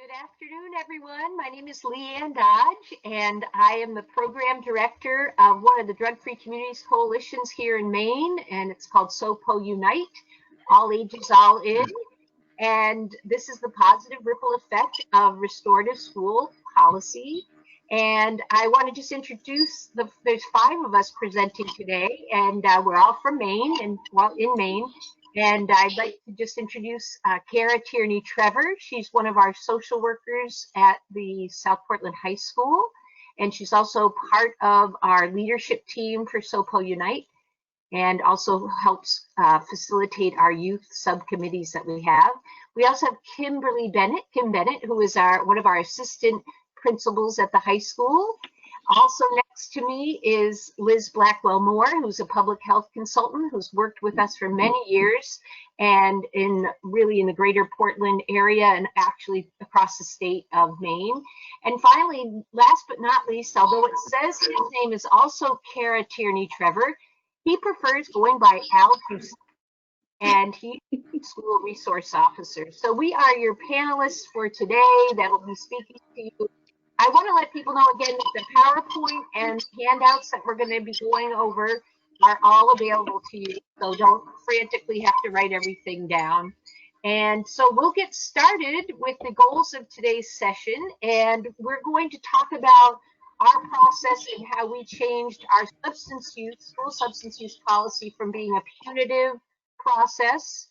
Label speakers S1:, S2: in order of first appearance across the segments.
S1: Good afternoon, everyone. My name is Leanne Dodge, and I am the program director of one of the drug-free communities coalitions here in Maine, and it's called SOPO Unite, all ages, all in. And this is the positive ripple effect of restorative school policy. And I want to just introduce there's 5 of us presenting today, and we're all from Maine, and well, in Maine. And I'd like to just introduce Kara Tierney Trevor. She's one of our social workers at the South Portland High School, and she's also part of our leadership team for SOPO Unite, and also helps facilitate our youth subcommittees that we have. We also have Kim Bennett, who is one of our assistant principals at the high school. Also next to me is Liz Blackwell-Moore, who's a public health consultant who's worked with us for many years and really in the greater Portland area and actually across the state of Maine. And finally, last but not least, although it says his name is also Kara Tierney Trevor, he prefers going by Al Houston, and he's the school resource officer. So we are your panelists for today that will be speaking to you. I want to let people know again that the PowerPoint and handouts that we're going to be going over are all available to you, so don't frantically have to write everything down. And so we'll get started with the goals of today's session, and we're going to talk about our process and how we changed our school substance use policy from being a punitive process,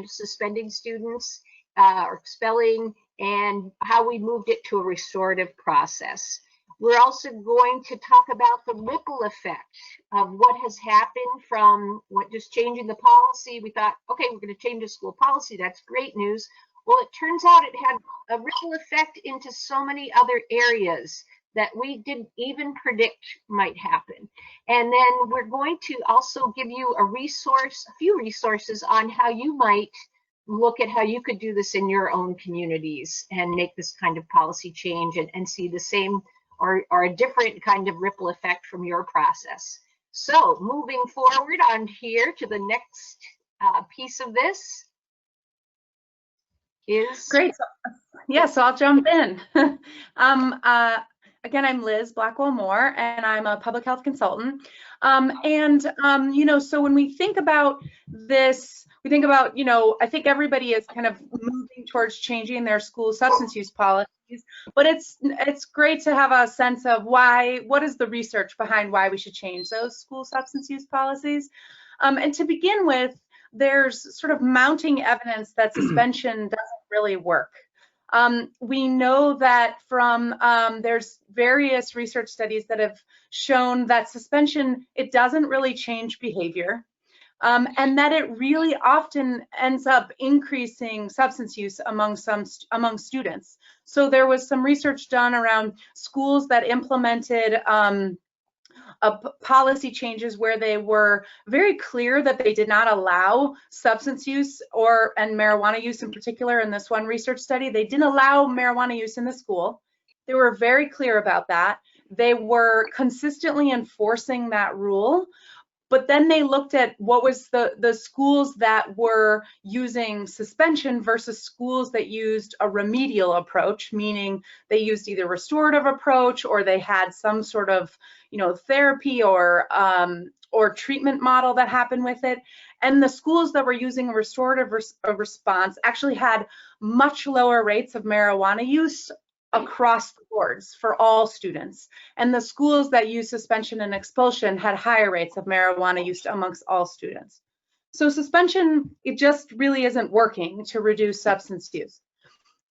S1: suspending students or expelling, and how we moved it to a restorative process. We're also going to talk about the ripple effect of what has happened from just changing the policy. We thought, okay, we're going to change the school policy. That's great news. Well, it turns out it had a ripple effect into so many other areas that we didn't even predict might happen. And then we're going to also give you a few resources on how you might look at how you could do this in your own communities and make this kind of policy change and see the same or a different kind of ripple effect from your process. So moving forward on here to the next piece of this is...
S2: Great. So I'll jump in. Again, I'm Liz Blackwell-Moore, and I'm a public health consultant. So when we think about this, I think everybody is kind of moving towards changing their school substance use policies, but it's great to have a sense of what is the research behind why we should change those school substance use policies. And to begin with, there's sort of mounting evidence that suspension doesn't really work. We know that from there's various research studies that have shown that suspension, it doesn't really change behavior, and that it really often ends up increasing substance use among students. So there was some research done around schools that implemented policy changes where they were very clear that they did not allow substance use and marijuana use in particular. In this one research study, they didn't allow marijuana use in the school. They were very clear about that. They were consistently enforcing that rule. But then they looked at what was the schools that were using suspension versus schools that used a remedial approach, meaning they used either restorative approach or they had some sort of therapy or treatment model that happened with it. And the schools that were using a restorative response actually had much lower rates of marijuana use across the boards for all students. And the schools that use suspension and expulsion had higher rates of marijuana use amongst all students. So suspension, it just really isn't working to reduce substance use.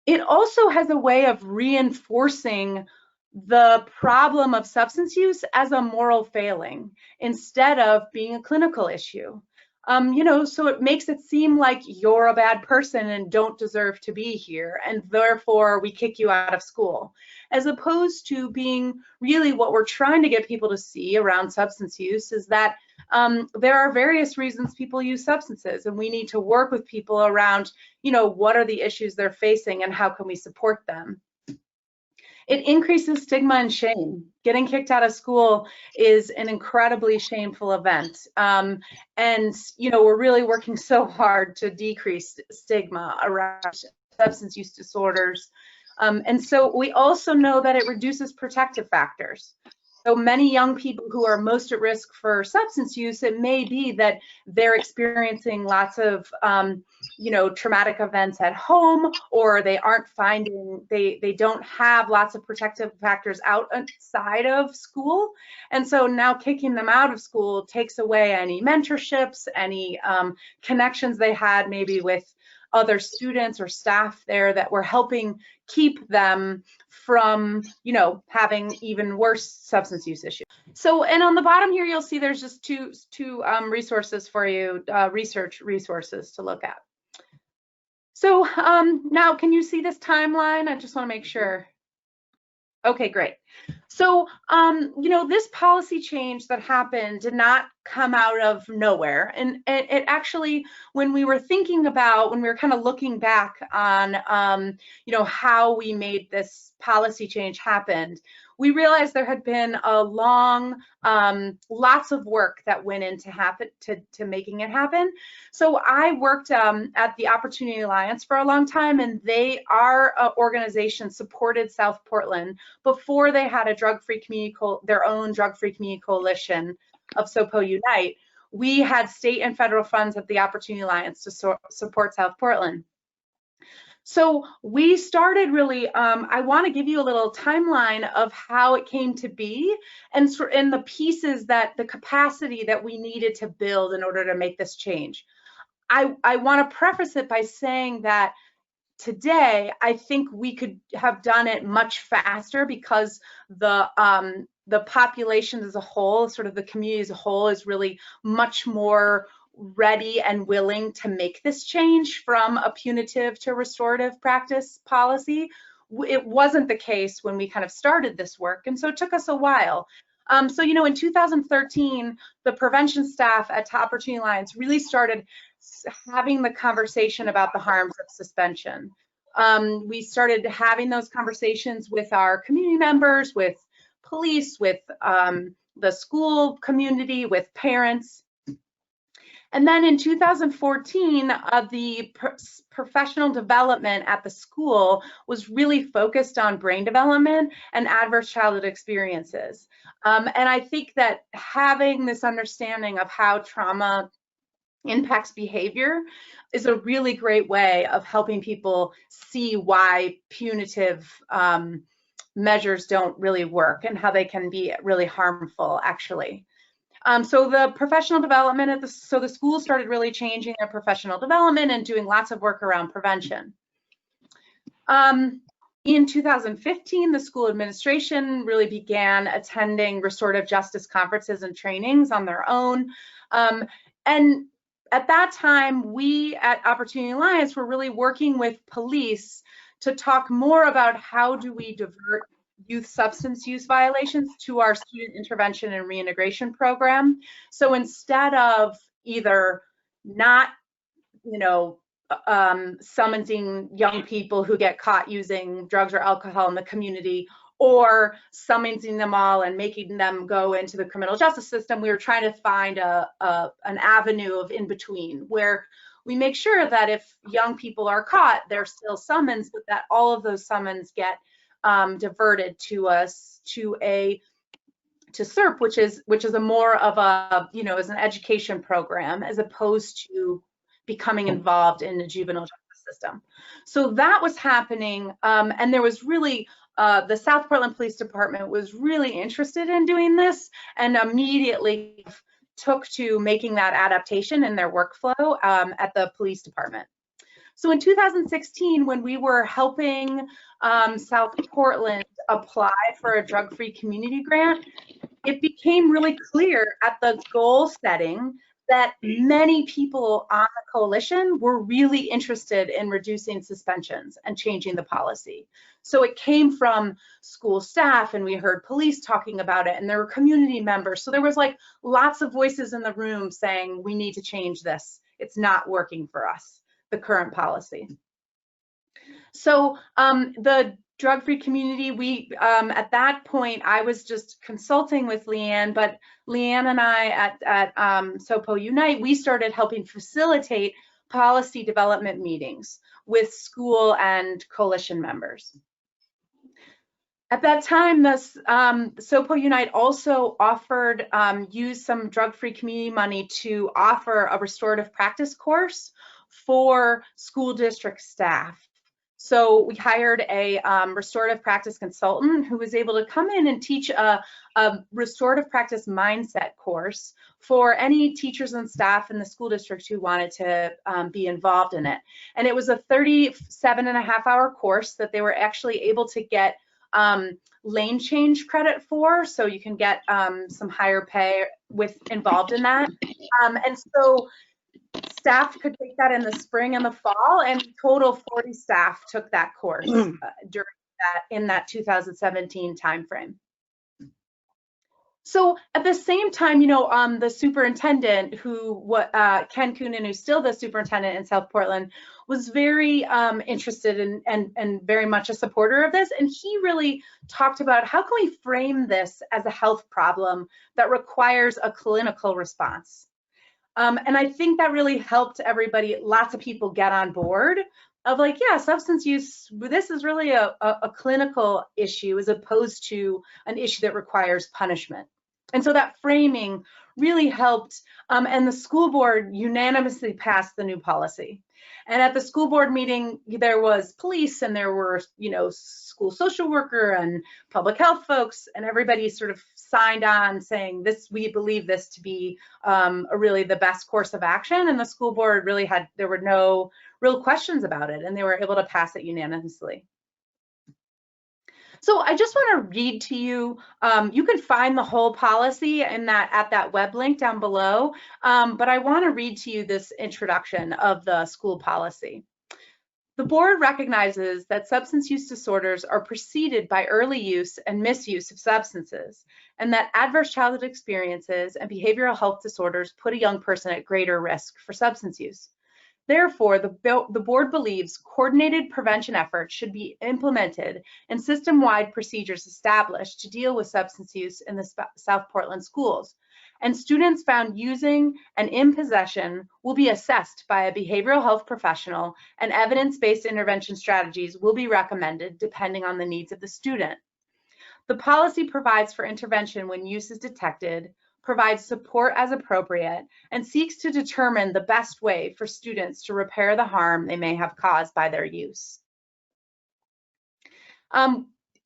S2: It also has a way of reinforcing the problem of substance use as a moral failing instead of being a clinical issue. So it makes it seem like you're a bad person and don't deserve to be here, and therefore we kick you out of school, as opposed to being really what we're trying to get people to see around substance use is that there are various reasons people use substances, and we need to work with people around, what are the issues they're facing and how can we support them. It increases stigma and shame. Getting kicked out of school is an incredibly shameful event. And, we're really working so hard to decrease stigma around substance use disorders. And so we also know that it reduces protective factors. So many young people who are most at risk for substance use, it may be that they're experiencing lots of, traumatic events at home, or they aren't finding, they don't have lots of protective factors outside of school. And so now kicking them out of school takes away any mentorships, any connections they had maybe with other students or staff there that were helping keep them from, having even worse substance use issues. So, and on the bottom here, you'll see there's just two resources for you, research resources to look at. So now, can you see this timeline? I just want to make sure. Okay, great. So, this policy change that happened did not come out of nowhere. And it actually, when we were kind of looking back on, how we made this policy change happen, we realized there had been a long, lots of work that went into making it happen. So I worked at the Opportunity Alliance for a long time, and our organization supported South Portland before they had a drug-free community, their own drug-free community coalition of SoPo Unite. We had state and federal funds at the Opportunity Alliance to support South Portland. So we started really, I want to give you a little timeline of how it came to be and the pieces the capacity that we needed to build in order to make this change. I want to preface it by saying that today, I think we could have done it much faster because the population as a whole, sort of the community as a whole, is really much more ready and willing to make this change from a punitive to restorative practice policy. It wasn't the case when we kind of started this work, and so it took us a while. So, in 2013, the prevention staff at Opportunity Alliance really started having the conversation about the harms of suspension. We started having those conversations with our community members, with police, with the school community, with parents. And then in 2014, the professional development at the school was really focused on brain development and adverse childhood experiences. And I think that having this understanding of how trauma impacts behavior is a really great way of helping people see why punitive measures don't really work and how they can be really harmful, actually. So the professional development so the school started really changing their professional development and doing lots of work around prevention. In 2015, the school administration really began attending restorative justice conferences and trainings on their own. And at that time, we at Opportunity Alliance were really working with police to talk more about how do we divert youth substance use violations to our student intervention and reintegration program. So instead of either not, summoning young people who get caught using drugs or alcohol in the community, or summoning them all and making them go into the criminal justice system, we were trying to find an avenue of in between where we make sure that if young people are caught, they're still summons, but that all of those summons get diverted to SERP, which is a more of a, as an education program as opposed to becoming involved in the juvenile justice system. So that was happening, and there was really the South Portland Police Department was really interested in doing this and immediately took to making that adaptation in their workflow at the police department. So in 2016, when we were helping South Portland apply for a drug-free community grant, it became really clear at the goal setting that many people on the coalition were really interested in reducing suspensions and changing the policy. So it came from school staff, and we heard police talking about it, and there were community members. So there was like lots of voices in the room saying, we need to change this. It's not working for us, the current policy. So the drug-free community, we at that point, I was just consulting with Leanne, but Leanne and I at SoPo Unite, we started helping facilitate policy development meetings with school and coalition members. At that time, SOPO Unite also offered, used some drug-free community money to offer a restorative practice course for school district staff. So we hired a restorative practice consultant who was able to come in and teach a restorative practice mindset course for any teachers and staff in the school district who wanted to be involved in it. And it was a 37.5-hour course that they were actually able to get lane change credit for, so you can get some higher pay involved in that. And so staff could take that in the spring and the fall, and total 40 staff took that course in that 2017 timeframe. So at the same time, the superintendent, Ken Coonan, who's still the superintendent in South Portland, was very interested and very much a supporter of this. And he really talked about how can we frame this as a health problem that requires a clinical response. And I think that really helped everybody, lots of people get on board of like, yeah, substance use, this is really a clinical issue as opposed to an issue that requires punishment. And so that framing really helped, and the school board unanimously passed the new policy. And at the school board meeting, there was police and there were, school social worker and public health folks, and everybody sort of signed on saying this, we believe this to be really the best course of action. And the school board really there were no real questions about it, and they were able to pass it unanimously. So I just want to read to you, you can find the whole policy at that web link down below, but I want to read to you this introduction of the school policy. The board recognizes that substance use disorders are preceded by early use and misuse of substances, and that adverse childhood experiences and behavioral health disorders put a young person at greater risk for substance use. Therefore, the board believes coordinated prevention efforts should be implemented and system-wide procedures established to deal with substance use in the South Portland schools. And students found using and in possession will be assessed by a behavioral health professional, and evidence-based intervention strategies will be recommended depending on the needs of the student. The policy provides for intervention when use is detected, provides support as appropriate, and seeks to determine the best way for students to repair the harm they may have caused by their use.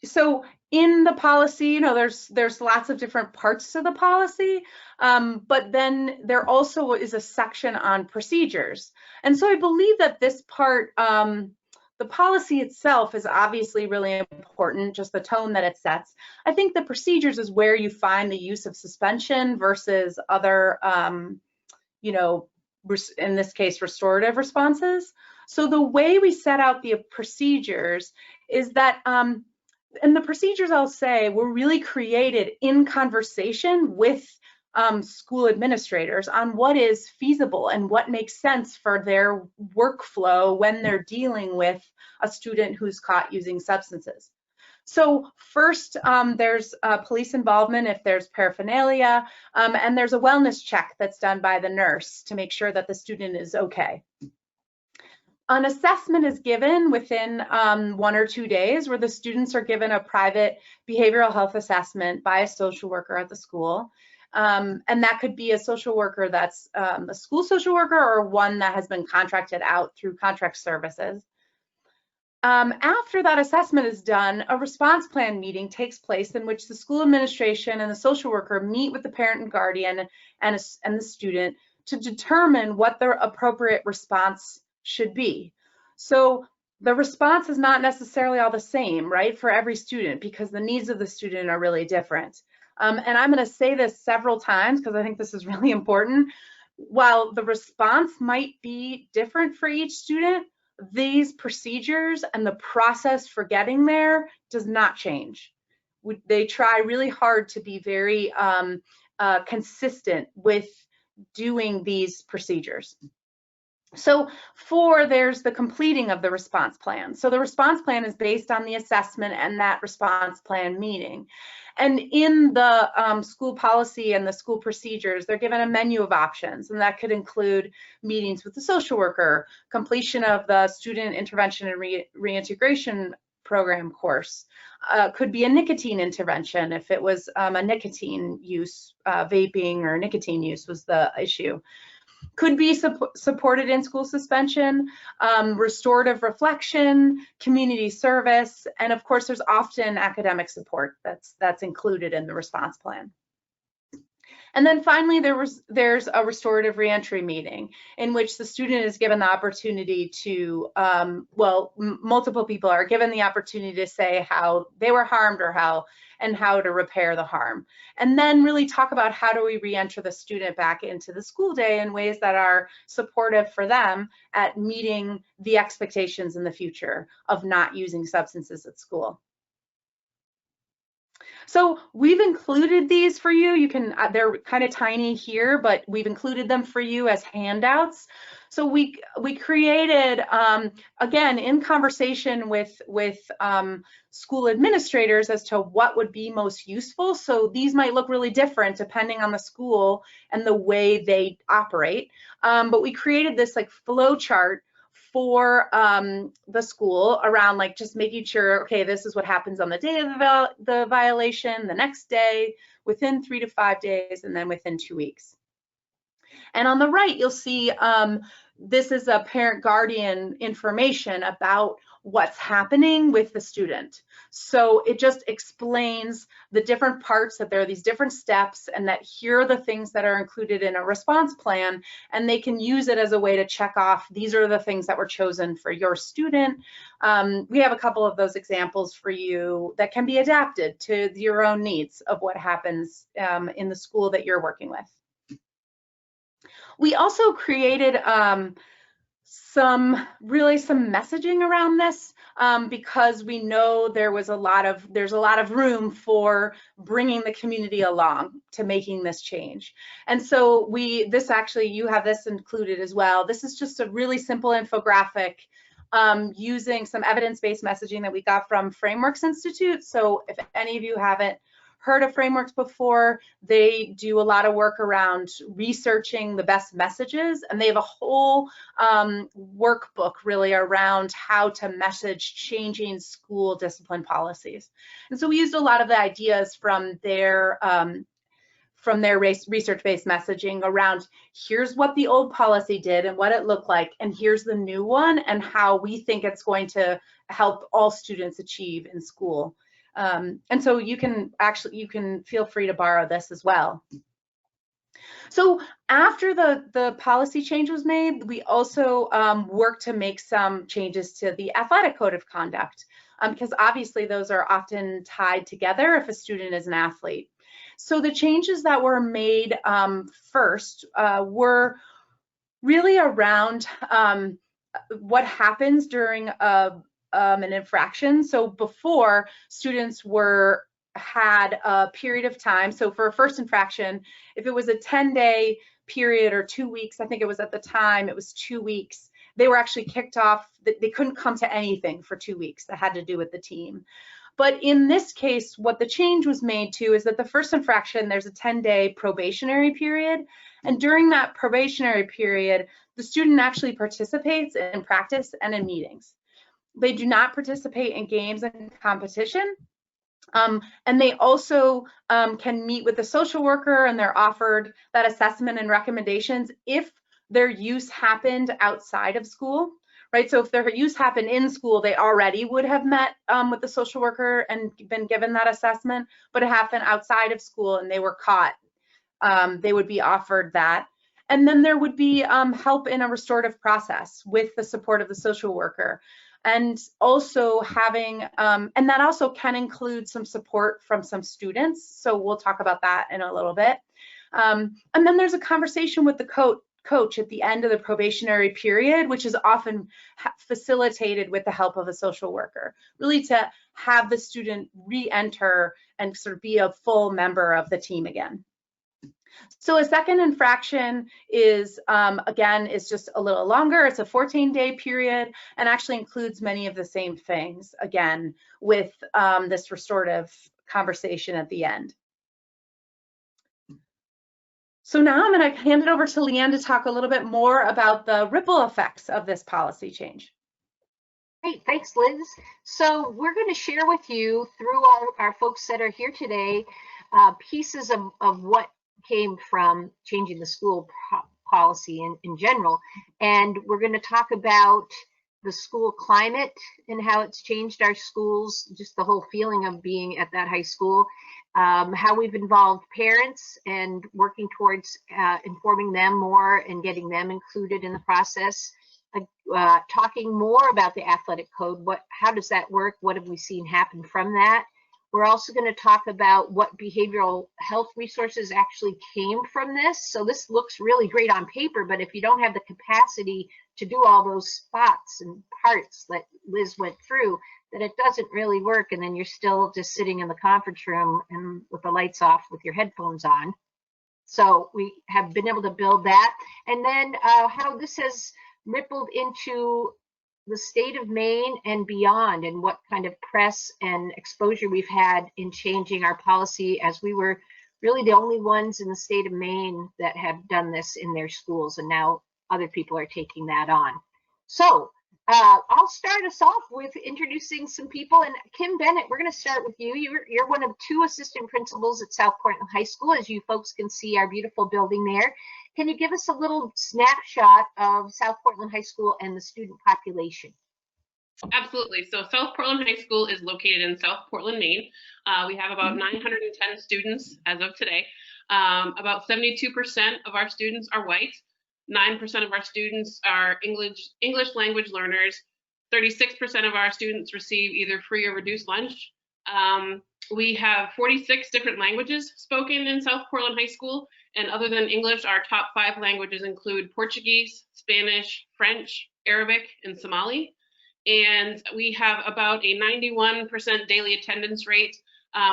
S2: So in the policy, there's lots of different parts to the policy, but then there also is a section on procedures. And so I believe that this part, the policy itself is obviously really important, just the tone that it sets. I think the procedures is where you find the use of suspension versus other, in this case, restorative responses. So the way we set out the procedures is that, and the procedures, I'll say, were really created in conversation with school administrators on what is feasible and what makes sense for their workflow when they're dealing with a student who's caught using substances. So first, there's police involvement if there's paraphernalia, and there's a wellness check that's done by the nurse to make sure that the student is okay. An assessment is given within 1 or 2 days where the students are given a private behavioral health assessment by a social worker at the school. And that could be a social worker that's a school social worker or one that has been contracted out through contract services. After that assessment is done, a response plan meeting takes place in which the school administration and the social worker meet with the parent and guardian and the student to determine what their appropriate response should be. So the response is not necessarily all the same, right, for every student, because the needs of the student are really different. And I'm going to say this several times because I think this is really important. While the response might be different for each student, these procedures and the process for getting there does not change. They try really hard to be very consistent with doing these procedures. So there's the completing of the response plan. So the response plan is based on the assessment and that response plan meeting. And in the school policy and the school procedures, they're given a menu of options, and that could include meetings with the social worker, completion of the student intervention and reintegration program course, could be a nicotine intervention if it was a nicotine use, vaping or nicotine use was the issue. Could be supported in school suspension, restorative reflection, community service, and of course there's often academic support that's included in the response plan. And then finally, there's a restorative reentry meeting in which the student is given the opportunity to, multiple people are given the opportunity to say how they were harmed or how to repair the harm. And then really talk about how do we reenter the student back into the school day in ways that are supportive for them at meeting the expectations in the future of not using substances at school. So we've included these for you. You can, they're kind of tiny here, but we've included them for you as handouts. So we created, again, in conversation with school administrators as to what would be most useful. So these might look really different depending on the school and the way they operate. But we created this like flow chart for the school around like just making sure, okay, this is what happens on the day of the violation, the next day, within 3 to 5 days, and then within 2 weeks. And on the right, you'll see this is a parent guardian information about what's happening with the student. So it just explains the different parts, that there are these different steps, and that here are the things that are included in a response plan, and they can use it as a way to check off, these are the things that were chosen for your student. We have a couple of those examples for you that can be adapted to your own needs of what happens in the school that you're working with. We also created some messaging around this because we know there's a lot of room for bringing the community along to making this change. And so you have this included as well. This is just a really simple infographic using some evidence-based messaging that we got from Frameworks Institute. So if any of you haven't heard of Frameworks before, they do a lot of work around researching the best messages, and they have a whole workbook really around how to message changing school discipline policies. And so we used a lot of the ideas from their research-based messaging around, here's what the old policy did and what it looked like, and here's the new one and how we think it's going to help all students achieve in school. And so you can feel free to borrow this as well. So after the policy change was made, we also worked to make some changes to the athletic code of conduct, because obviously those are often tied together if a student is an athlete. So the changes that were made first were really around what happens during an infraction. So before, students had a period of time. So for a first infraction, if it was a 10-day period or 2 weeks, I think it was at the time, it was 2 weeks, they were actually kicked off. They couldn't come to anything for 2 weeks that had to do with the team. But in this case, what the change was made to is that the first infraction, there's a 10-day probationary period. And during that probationary period, the student actually participates in practice and in meetings. They do not participate in games and competition. And they also can meet with the social worker, and they're offered that assessment and recommendations if their use happened outside of school, right? So if their use happened in school, they already would have met with the social worker and been given that assessment, but it happened outside of school and they were caught, they would be offered that. And then there would be help in a restorative process with the support of the social worker. And also having, and that also can include some support from some students. So we'll talk about that in a little bit. And then there's a conversation with the coach at the end of the probationary period, which is often facilitated with the help of a social worker, really to have the student re-enter and sort of be a full member of the team again. So a second infraction is, again, is just a little longer. It's a 14-day period and actually includes many of the same things, again, with this restorative conversation at the end. So now I'm going to hand it over to Leanne to talk a little bit more about the ripple effects of this policy change.
S1: Great, thanks, Liz. So we're going to share with you, through our folks that are here today, pieces of what came from changing the school policy in general. And we're going to talk about the school climate and how it's changed our schools, just the whole feeling of being at that high school, how we've involved parents and working towards informing them more and getting them included in the process, talking more about the athletic code. How does that work? What have we seen happen from that? We're also going to talk about what behavioral health resources actually came from this. So this looks really great on paper, but if you don't have the capacity to do all those spots and parts that Liz went through, then it doesn't really work. And then you're still just sitting in the conference room and with the lights off with your headphones on. So we have been able to build that. And then how this has rippled into the state of Maine and beyond, and what kind of press and exposure we've had in changing our policy, as we were really the only ones in the state of Maine that have done this in their schools, and now other people are taking that on. So I'll start us off with introducing some people. And Kim Bennett, we're going to start with you. You're one of 2 assistant principals at South Portland High School. As you folks can see, our beautiful building there. Can you give us a little snapshot of South Portland High School and the student population?
S3: Absolutely. So South Portland High School is located in South Portland, Maine. We have about 910 students as of today. About 72% of our students are white. 9% of our students are English language learners. 36% of our students receive either free or reduced lunch. We have 46 different languages spoken in South Portland High School. And other than English, our top 5 languages include Portuguese, Spanish, French, Arabic, and Somali. And we have about a 91% daily attendance rate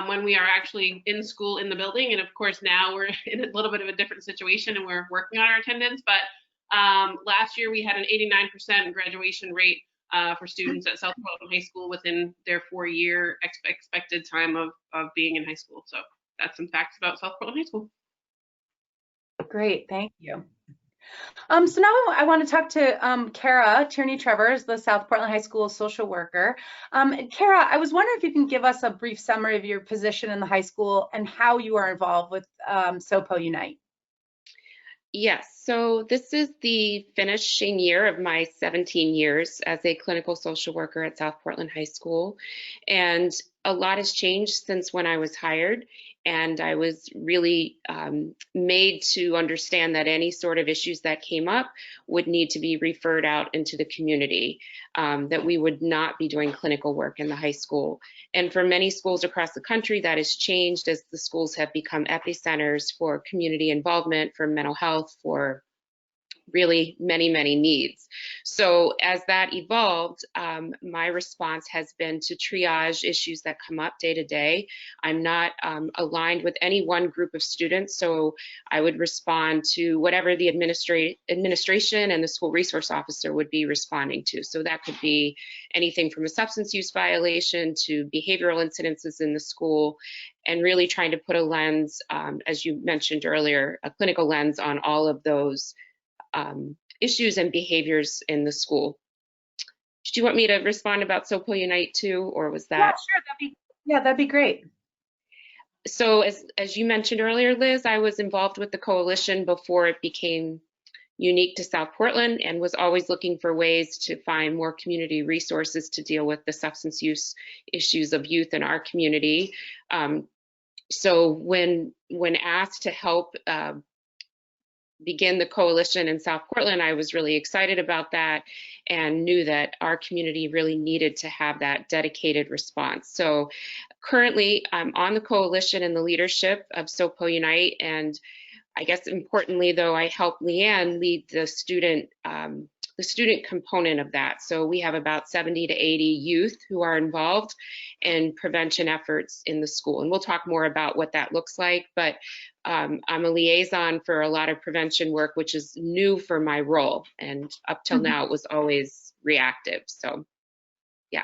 S3: when we are actually in school in the building. And of course, now we're in a little bit of a different situation and we're working on our attendance. But last year we had an 89% graduation rate for students at South Portland High School within their 4-year expected time of being in high school. So that's some facts about South Portland High School.
S2: Great, thank you. So now I want to talk to Kara Tierney-Travers, the South Portland High School social worker. Kara, I was wondering if you can give us a brief summary of your position in the high school and how you are involved with SoPo Unite.
S4: Yes, so this is the finishing year of my 17 years as a clinical social worker at South Portland High School. And a lot has changed since when I was hired. And I was really made to understand that any sort of issues that came up would need to be referred out into the community, that we would not be doing clinical work in the high school. And for many schools across the country, that has changed as the schools have become epicenters for community involvement, for mental health, for really many, many needs. So as that evolved, my response has been to triage issues that come up day to day. I'm not aligned with any one group of students, so I would respond to whatever the administration and the school resource officer would be responding to. So that could be anything from a substance use violation to behavioral incidences in the school, and really trying to put a lens, as you mentioned earlier, a clinical lens on all of those issues and behaviors in the school. Did you want me to respond about SoPo Unite too, or was that?
S2: Yeah, sure, that'd be great.
S4: So as you mentioned earlier, Liz, I was involved with the coalition before it became unique to South Portland, and was always looking for ways to find more community resources to deal with the substance use issues of youth in our community. So when asked to help begin the coalition in South Portland, I was really excited about that and knew that our community really needed to have that dedicated response. So currently I'm on the coalition and the leadership of SoPo Unite, and I guess importantly though, I help Leanne lead the student the student component of that. So we have about 70 to 80 youth who are involved in prevention efforts in the school. And we'll talk more about what that looks like, but I'm a liaison for a lot of prevention work, which is new for my role. And up till now, it was always reactive. So, yeah.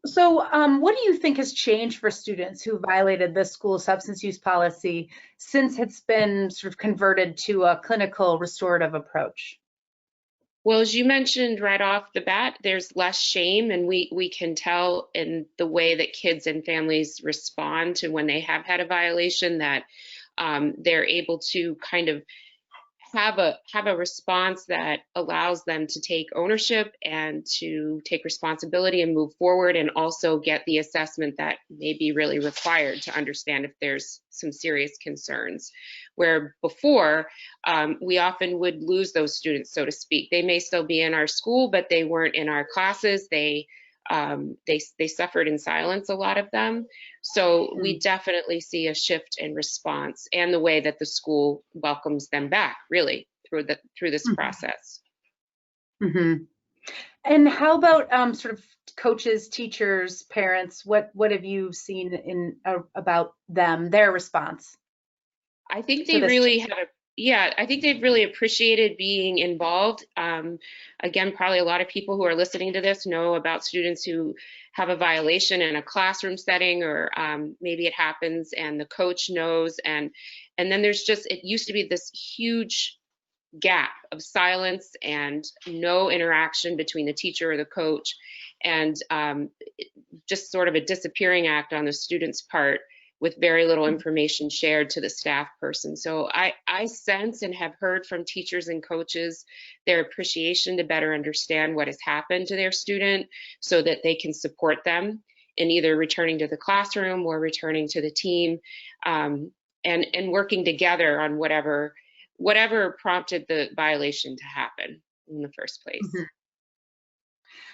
S2: So what do you think has changed for students who violated the school substance use policy since it's been sort of converted to a clinical restorative approach?
S4: Well, as you mentioned right off the bat, there's less shame, and we can tell in the way that kids and families respond to when they have had a violation that they're able to kind of have a response that allows them to take ownership and to take responsibility and move forward, and also get the assessment that may be really required to understand if there's some serious concerns. Where before, we often would lose those students, so to speak. They may still be in our school, but they weren't in our classes. They suffered in silence, a lot of them. So we definitely see a shift in response and the way that the school welcomes them back, really, through this process.
S2: And how about sort of coaches, teachers, parents? What have you seen in about them, their response?
S4: I think they really have I think they've really appreciated being involved. Again, probably a lot of people who are listening to this know about students who have a violation in a classroom setting, or maybe it happens and the coach knows, and then there's just, it used to be this huge gap of silence and no interaction between the teacher or the coach, and just sort of a disappearing act on the student's part, with very little information shared to the staff person. So I sense and have heard from teachers and coaches their appreciation to better understand what has happened to their student, so that they can support them in either returning to the classroom or returning to the team, and working together on whatever prompted the violation to happen in the first place.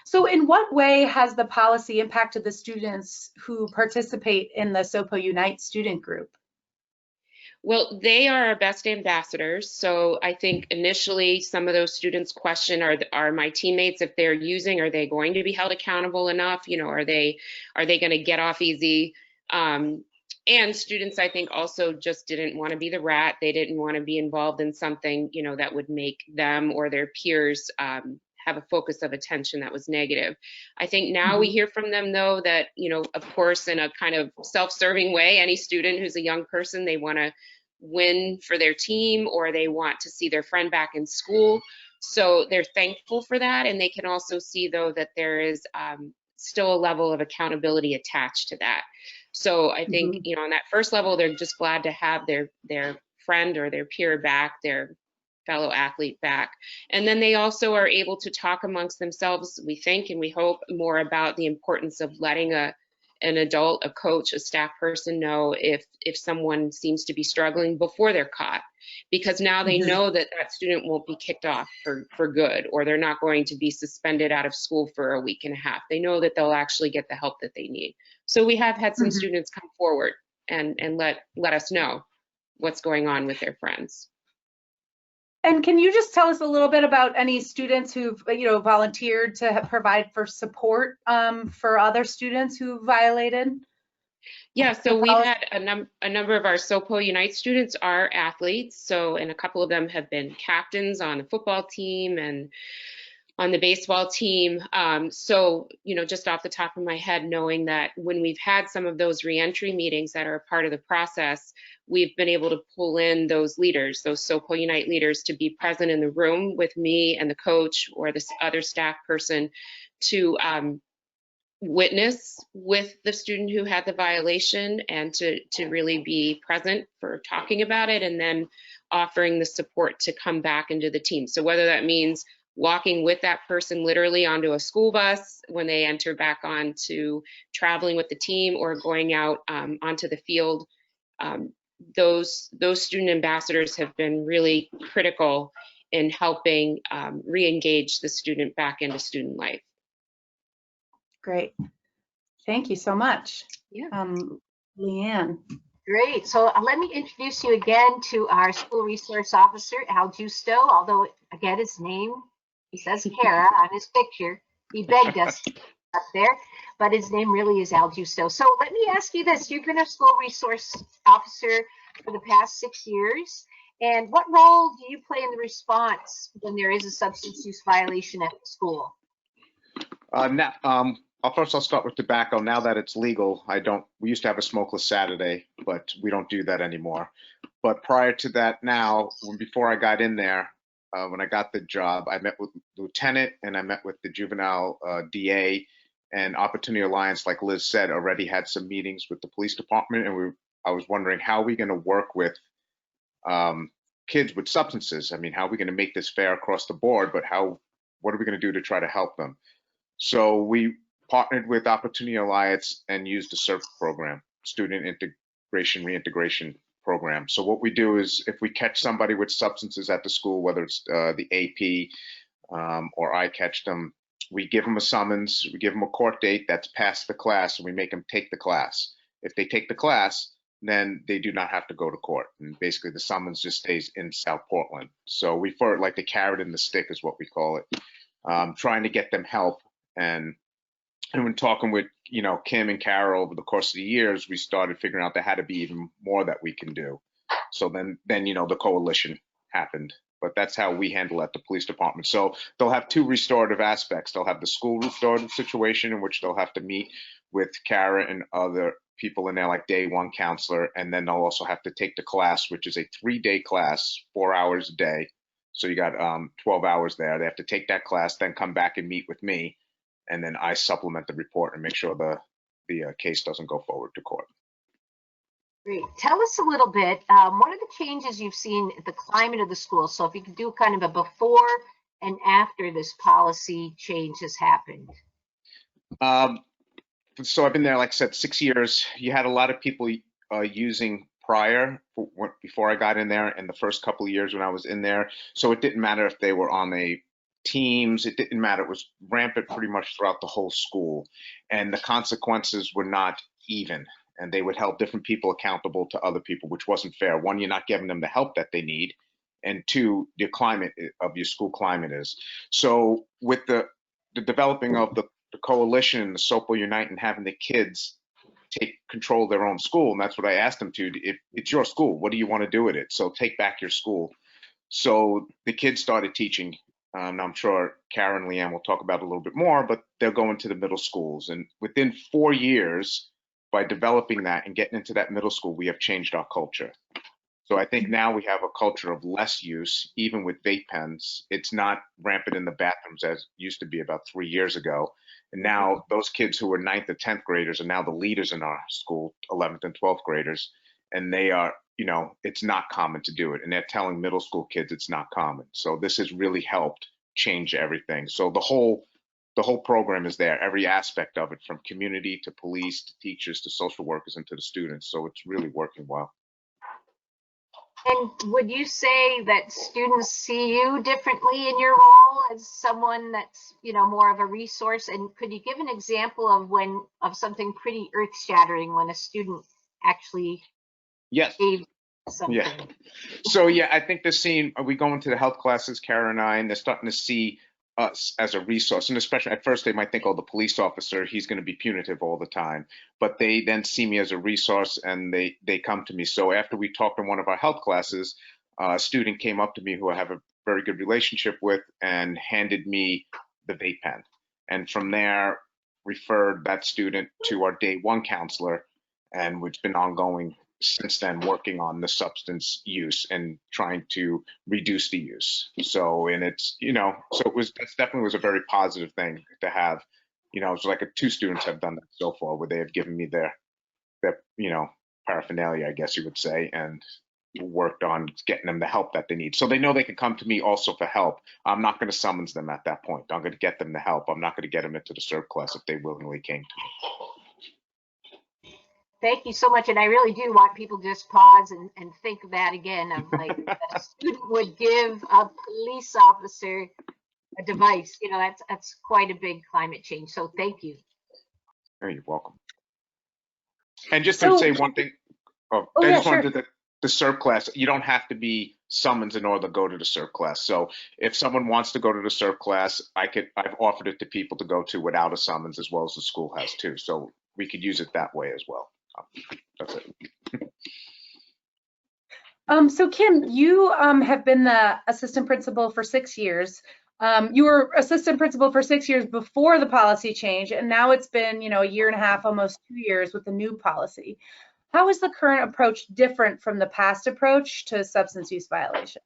S2: So in what way has the policy impacted the students who participate in the SOPO Unite student group?
S4: Well, they are our best ambassadors. So I think initially some of those students question, are my teammates, if they're using, are they going to be held accountable enough? You know, are they going to get off easy? And students, I think, also just didn't want to be the rat. They didn't want to be involved in something, you know, that would make them or their peers have a focus of attention that was negative. I think now we hear from them, though, that, you know, of course, in a kind of self-serving way, any student who's a young person, they want to win for their team, or they want to see their friend back in school. So they're thankful for that. And they can also see, though, that there is still a level of accountability attached to that. So I think, you know, on that first level, they're just glad to have their friend or their peer back, their fellow athlete back. And then they also are able to talk amongst themselves, we think and we hope, more about the importance of letting an adult, a coach, a staff person know if someone seems to be struggling before they're caught, because now they know that that student won't be kicked off for good, or they're not going to be suspended out of school for a week and a half. They know that they'll actually get the help that they need. So we have had some students come forward and let us know what's going on with their friends.
S2: And can you just tell us a little bit about any students who've, you know, volunteered to provide for support for other students who violated?
S4: Yeah, so we've had a number of our SOPO Unite students are athletes. So, and a couple of them have been captains on the football team and on the baseball team. So, you know, just off the top of my head, knowing that when we've had some of those reentry meetings that are a part of the process, we've been able to pull in those leaders, those SOPO Unite leaders, to be present in the room with me and the coach or this other staff person to witness with the student who had the violation, and to really be present for talking about it, and then offering the support to come back into the team. So whether that means walking with that person literally onto a school bus when they enter back onto traveling with the team, or going out onto the field, those student ambassadors have been really critical in helping re-engage the student back into student life.
S2: Great. Thank you so much.
S1: Yeah.
S2: Leanne.
S1: Great. So let me introduce you again to our school resource officer, Al Justo, although again his name He says Kara on his picture. He begged us to put it up there, but his name really is Al Justo. So let me ask you this. You've been a school resource officer for the past 6 years. And what role do you play in the response when there is a substance use violation at the school?
S5: First I'll start with tobacco. Now that it's legal, we used to have a smokeless Saturday, but we don't do that anymore. But prior to that before I got in there, when I got the job, I met with the lieutenant and I met with the juvenile DA, and Opportunity Alliance, like Liz said, already had some meetings with the police department. And I was wondering, how are we going to work with kids with substances? I mean, how are we going to make this fair across the board, but what are we going to do to try to help them? So we partnered with Opportunity Alliance and used the SIRP program, Student Integration Reintegration Program. So what we do is, if we catch somebody with substances at the school, whether it's the AP or I catch them, we give them a summons, we give them a court date that's past the class, and we make them take the class. If they take the class, then they do not have to go to court. And basically the summons just stays in South Portland. So we like the carrot and the stick is what we call it, trying to get them help. And when talking with, Kim and Carol over the course of the years, we started figuring out there had to be even more that we can do. So then, the coalition happened. But that's how we handle at the police department. So they'll have two restorative aspects. They'll have the school restorative situation, in which they'll have to meet with Kara and other people in there, like day one counselor. And then they'll also have to take the class, which is a 3-day class, 4 hours a day. So you got 12 hours there. They have to take that class, then come back and meet with me. And then I supplement the report and make sure the case doesn't go forward to court.
S1: Great. Tell us a little bit, what are the changes you've seen at the climate of the school? So if you could do kind of a before and after this policy change has happened.
S5: So I've been there, like I said, 6 years. You had a lot of people using before I got in there, and the first couple of years when I was in there. So it didn't matter if they were on teams, it didn't matter. It was rampant pretty much throughout the whole school. And the consequences were not even. And they would hold different people accountable to other people, which wasn't fair. One, you're not giving them the help that they need. And two, the climate of your school climate is. So with the developing of the coalition, the SOPO Unite, and having the kids take control of their own school, and that's what I asked them to. If it's your school, what do you want to do with it? So take back your school. So the kids started teaching. I'm sure Karen and Leanne will talk about it a little bit more, but they'll go into the middle schools. And within 4 years, by developing that and getting into that middle school, we have changed our culture. So I think now we have a culture of less use, even with vape pens. It's not rampant in the bathrooms as it used to be about 3 years ago. And now those kids who were 9th or 10th graders are now the leaders in our school, 11th and 12th graders. And they are, it's not common to do it. And they're telling middle school kids it's not common. So this has really helped change everything. So the whole program is there, every aspect of it, from community to police to teachers to social workers and to the students. So it's really working well.
S1: And would you say that students see you differently in your role as someone that's, more of a resource? And could you give an example of something pretty earth-shattering when a student actually gave something?
S5: Yeah. So I think they're seeing, we go into the health classes, Kara and I, and they're starting to see us as a resource. And especially at first they might think, oh, the police officer, he's going to be punitive all the time. But they then see me as a resource and they come to me. So after we talked in one of our health classes, a student came up to me who I have a very good relationship with and handed me the vape pen. And from there, referred that student to our day one counselor, and it's been ongoing since then, working on the substance use and trying to reduce the use. So, and it's, so that definitely was a very positive thing to have. It's like 2 students have done that so far, where they have given me their paraphernalia, I guess you would say, and worked on getting them the help that they need. So they know they can come to me also for help. I'm not going to summons them at that point. I'm going to get them the help. I'm not going to get them into the SIRP class if they willingly came to me.
S1: Thank you so much. And I really do want people to just pause and think of that again, of like a student would give a police officer a device. That's quite a big climate change. So thank you.
S5: Oh, you're welcome. And just to say one thing, I just wanted to the CERT class, you don't have to be summoned in order to go to the CERT class. So if someone wants to go to the CERT class, I've offered it to people to go to without a summons, as well as the school has too. So we could use it that way as well. That's it.
S2: So Kim, you have been the assistant principal for 6 years. You were assistant principal for 6 years before the policy change, and now it's been, a year and a half, almost 2 years with the new policy. How is the current approach different from the past approach to substance use violations?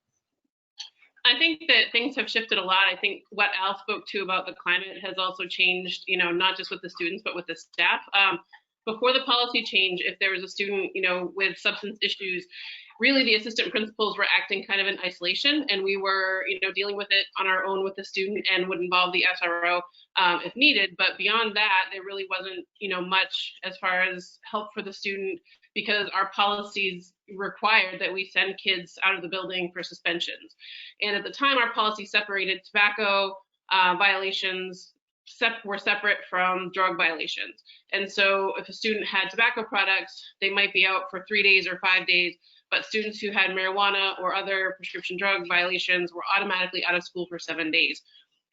S3: I think that things have shifted a lot. I think what Al spoke to about the climate has also changed, not just with the students, but with the staff. Before the policy change, if there was a student, with substance issues, really the assistant principals were acting kind of in isolation, and we were, dealing with it on our own with the student and would involve the SRO if needed. But beyond that, there really wasn't, much as far as help for the student, because our policies required that we send kids out of the building for suspensions. And at the time, our policy separated tobacco violations were separate from drug violations. And so if a student had tobacco products, they might be out for 3 days or 5 days, but students who had marijuana or other prescription drug violations were automatically out of school for 7 days.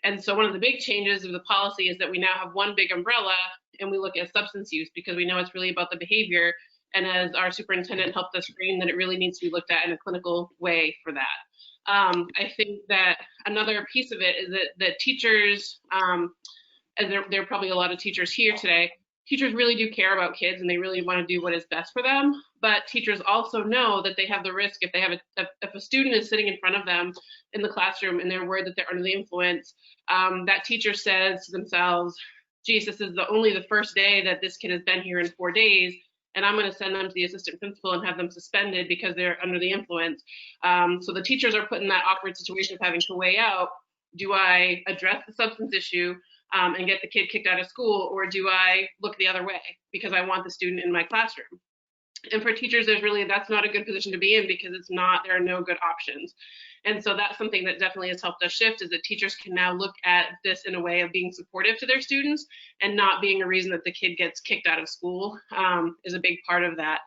S3: And so one of the big changes of the policy is that we now have one big umbrella, and we look at substance use, because we know it's really about the behavior. And as our superintendent helped us frame, that it really needs to be looked at in a clinical way for that. I think that another piece of it is that teachers, and there are probably a lot of teachers here today, teachers really do care about kids, and they really want to do what is best for them. But teachers also know that they have the risk if they have if a student is sitting in front of them in the classroom and they're worried that they're under the influence, that teacher says to themselves, geez, this is only the first day that this kid has been here in 4 days, and I'm going to send them to the assistant principal and have them suspended because they're under the influence. So the teachers are put in that awkward situation of having to weigh out, do I address the substance issue and get the kid kicked out of school, or do I look the other way because I want the student in my classroom? And for teachers, that's not a good position to be in, because there are no good options. And so that's something that definitely has helped us shift, is that teachers can now look at this in a way of being supportive to their students and not being a reason that the kid gets kicked out of school is a big part of that.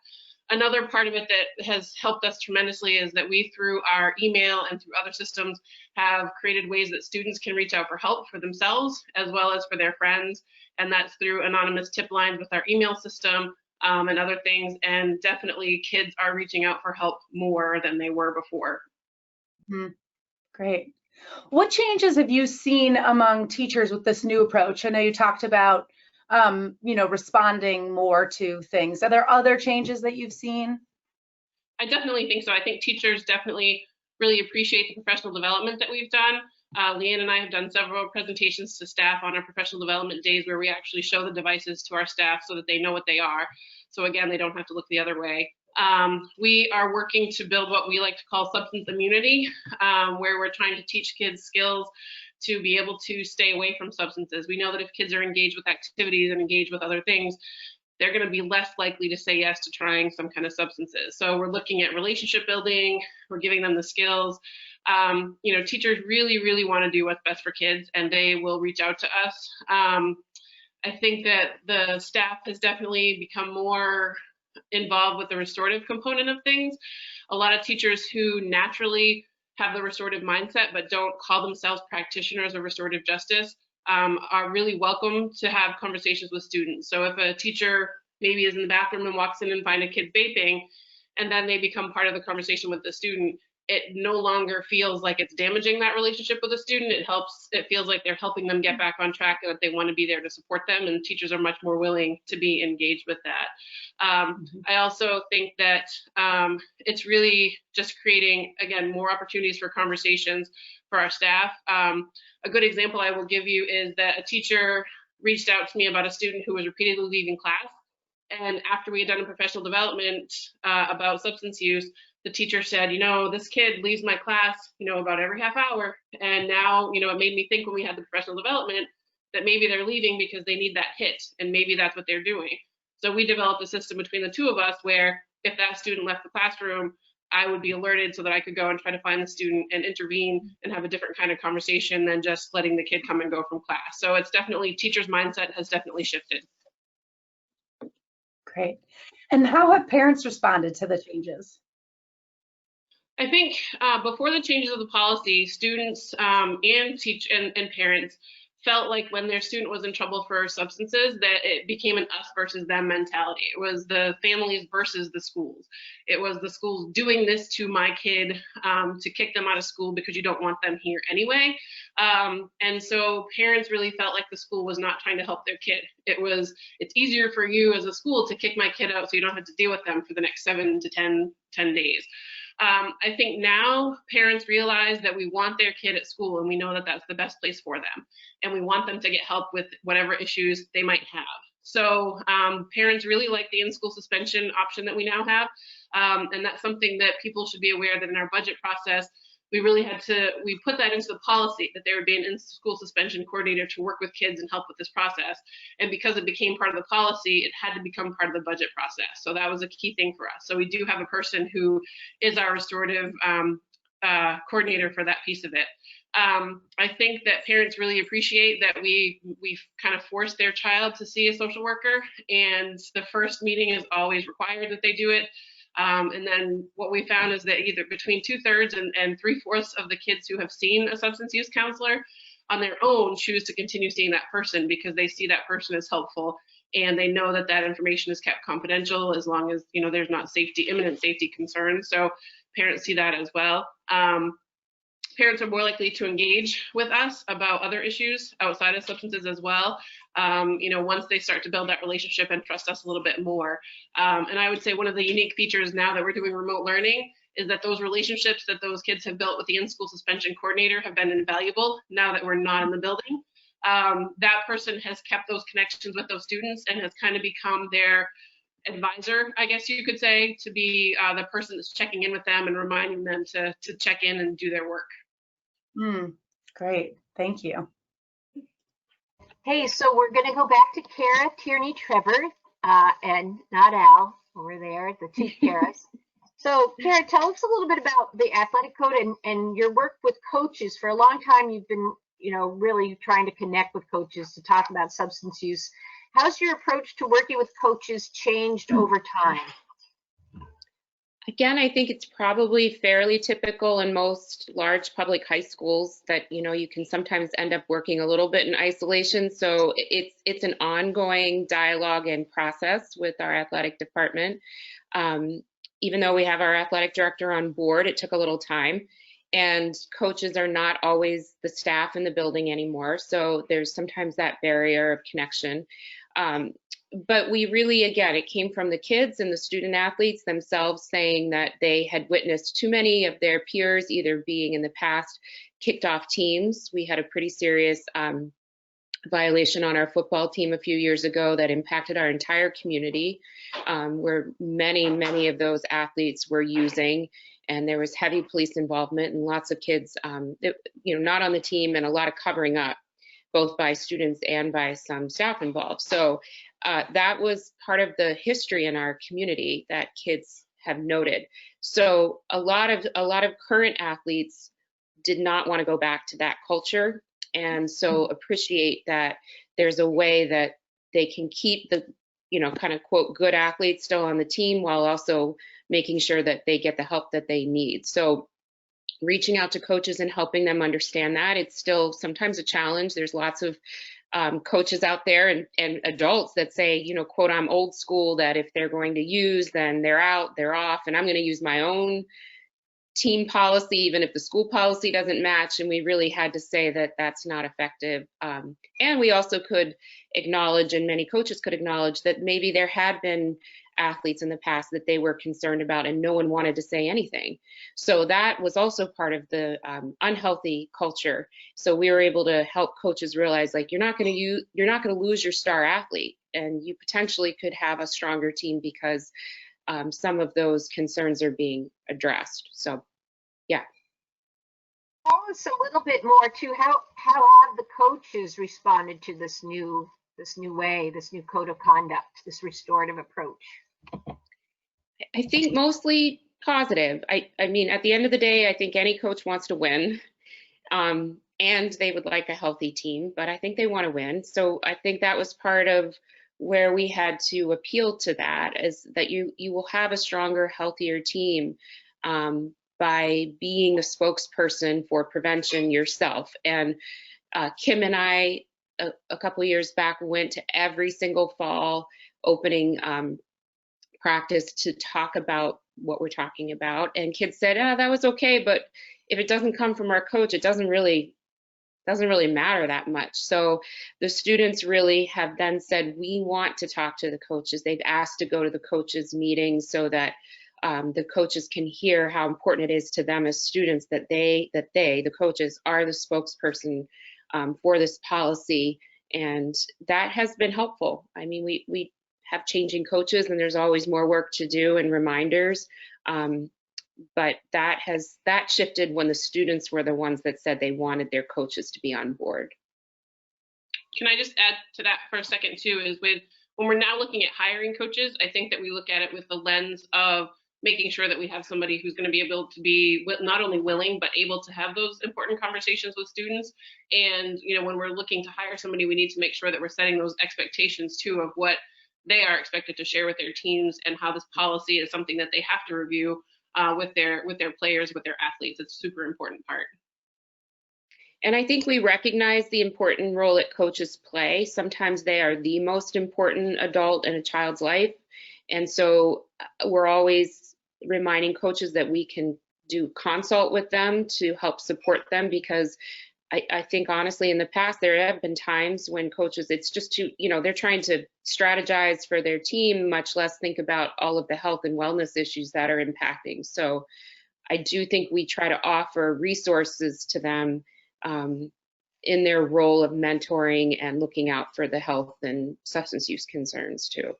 S3: Another part of it that has helped us tremendously is that we, through our email and through other systems, have created ways that students can reach out for help for themselves as well as for their friends. And that's through anonymous tip lines with our email system and other things. And definitely kids are reaching out for help more than they were before.
S2: Great. What changes have you seen among teachers with this new approach? I know you talked about responding more to things. Are there other changes that you've seen?
S3: I definitely think so. I think teachers definitely really appreciate the professional development that we've done. Leanne and I have done several presentations to staff on our professional development days, where we actually show the devices to our staff so that they know what they are. So again, they don't have to look the other way. We are working to build what we like to call substance immunity, where we're trying to teach kids skills to be able to stay away from substances. We know that if kids are engaged with activities and engaged with other things, they're going to be less likely to say yes to trying some kind of substances. So we're looking at relationship building, we're giving them the skills. Teachers really, really want to do what's best for kids, and they will reach out to us. I think that the staff has definitely become more involved with the restorative component of things. A lot of teachers who naturally have the restorative mindset but don't call themselves practitioners of restorative justice are really welcome to have conversations with students. So if a teacher maybe is in the bathroom and walks in and finds a kid vaping, and then they become part of the conversation with the student, it no longer feels like it's damaging that relationship with the student. It feels like they're helping them get back on track, and that they want to be there to support them, and teachers are much more willing to be engaged with that. I also think that it's really just creating, again, more opportunities for conversations for our staff. A good example I will give you is that a teacher reached out to me about a student who was repeatedly leaving class. And after we had done a professional development about substance use, the teacher said, this kid leaves my class, about every half hour. And now, it made me think when we had the professional development that maybe they're leaving because they need that hit, and maybe that's what they're doing. So we developed a system between the two of us where if that student left the classroom, I would be alerted so that I could go and try to find the student and intervene and have a different kind of conversation than just letting the kid come and go from class. So it's definitely, teachers' mindset has definitely shifted.
S2: Great. And how have parents responded to the changes?
S3: I think before the changes of the policy, students and parents felt like when their student was in trouble for substances that it became an us versus them mentality. It was the families versus the schools. It was the schools doing this to my kid to kick them out of school because you don't want them here anyway. And so parents really felt like the school was not trying to help their kid. It's easier for you as a school to kick my kid out so you don't have to deal with them for the next 7 to 10 days. I think now parents realize that we want their kid at school and we know that that's the best place for them. And we want them to get help with whatever issues they might have. So parents really like the in-school suspension option that we now have. And that's something that people should be aware that in our budget process, we put that into the policy that there would be an in-school suspension coordinator to work with kids and help with this process. And because it became part of the policy, it had to become part of the budget process. So that was a key thing for us. So we do have a person who is our restorative coordinator for that piece of it. I think that parents really appreciate that we've kind of forced their child to see a social worker, and the first meeting is always required that they do it. And then what we found is that either between 2/3 and 3/4 of the kids who have seen a substance use counselor on their own choose to continue seeing that person because they see that person as helpful and they know that that information is kept confidential as long as there's not imminent safety concerns. So parents see that as well. Parents are more likely to engage with us about other issues outside of substances as well. Once they start to build that relationship and trust us a little bit more. And I would say one of the unique features now that we're doing remote learning is that those relationships that those kids have built with the in-school suspension coordinator have been invaluable now that we're not in the building. That person has kept those connections with those students and has kind of become their advisor, I guess you could say, to be the person that's checking in with them and reminding them to check in and do their work.
S2: Great, thank you.
S1: Hey, so we're going to go back to Kara Tierney Trevor and not Al over there, the two Karas. So Kara, tell us a little bit about the athletic code and your work with coaches. For a long time, you've been, really trying to connect with coaches to talk about substance use. How's your approach to working with coaches changed over time?
S4: Again, I think it's probably fairly typical in most large public high schools that, you can sometimes end up working a little bit in isolation. So it's an ongoing dialogue and process with our athletic department. Even though we have our athletic director on board, it took a little time. And coaches are not always the staff in the building anymore. So there's sometimes that barrier of connection. But we really, again, it came from the kids and the student athletes themselves saying that they had witnessed too many of their peers either being in the past kicked off teams. We had a pretty serious violation on our football team a few years ago that impacted our entire community, where many of those athletes were using, and there was heavy police involvement and lots of kids, not on the team, and a lot of covering up, both by students and by some staff involved. So that was part of the history in our community that kids have noted. So a lot of current athletes did not want to go back to that culture, and so appreciate that there's a way that they can keep the kind of quote good athletes still on the team while also making sure that they get the help that they need. So reaching out to coaches and helping them understand that, it's still sometimes a challenge. There's lots of coaches out there and adults that say, quote, I'm old school, that if they're going to use, then they're out, they're off, and I'm going to use my own team policy, even if the school policy doesn't match. And we really had to say that that's not effective. And we also could acknowledge, and many coaches could acknowledge, that maybe there had been athletes in the past that they were concerned about and no one wanted to say anything. So that was also part of the unhealthy culture. So we were able to help coaches realize, like, you're not going to lose your star athlete, and you potentially could have a stronger team because some of those concerns are being addressed. So, yeah.
S1: Tell us a little bit more too. How have the coaches responded to this new way, this new code of conduct, this restorative approach?
S4: I think mostly positive. I mean, at the end of the day, I think any coach wants to win, and they would like a healthy team, but I think they want to win. So I think that was part of where we had to appeal to that, is that you will have a stronger, healthier team by being the spokesperson for prevention yourself. And Kim and I, a couple of years back, went to every single fall opening practice to talk about what we're talking about. And kids said, oh, that was okay, but if it doesn't come from our coach, it doesn't really matter that much. So the students really have then said, we want to talk to the coaches. They've asked to go to the coaches meetings so that the coaches can hear how important it is to them as students that the coaches, are the spokesperson for this policy. And that has been helpful. I mean, we have changing coaches and there's always more work to do and reminders. But that shifted when the students were the ones that said they wanted their coaches to be on board.
S3: Can I just add to that for a second too, is when we're now looking at hiring coaches, I think that we look at it with the lens of making sure that we have somebody who's going to be able to be not only willing, but able to have those important conversations with students. And, you know, when we're looking to hire somebody, we need to make sure that we're setting those expectations too of what they are expected to share with their teams and how this policy is something that they have to review with their players, with their athletes. It's a super important part.
S4: And I think we recognize the important role that coaches play. Sometimes they are the most important adult in a child's life. And so we're always reminding coaches that we can do consult with them to help support them, because I think honestly in the past there have been times when coaches, it's just too, you know, they're trying to strategize for their team, much less think about all of the health and wellness issues that are impacting. So I do think we try to offer resources to them in their role of mentoring and looking out for the health and substance use concerns too.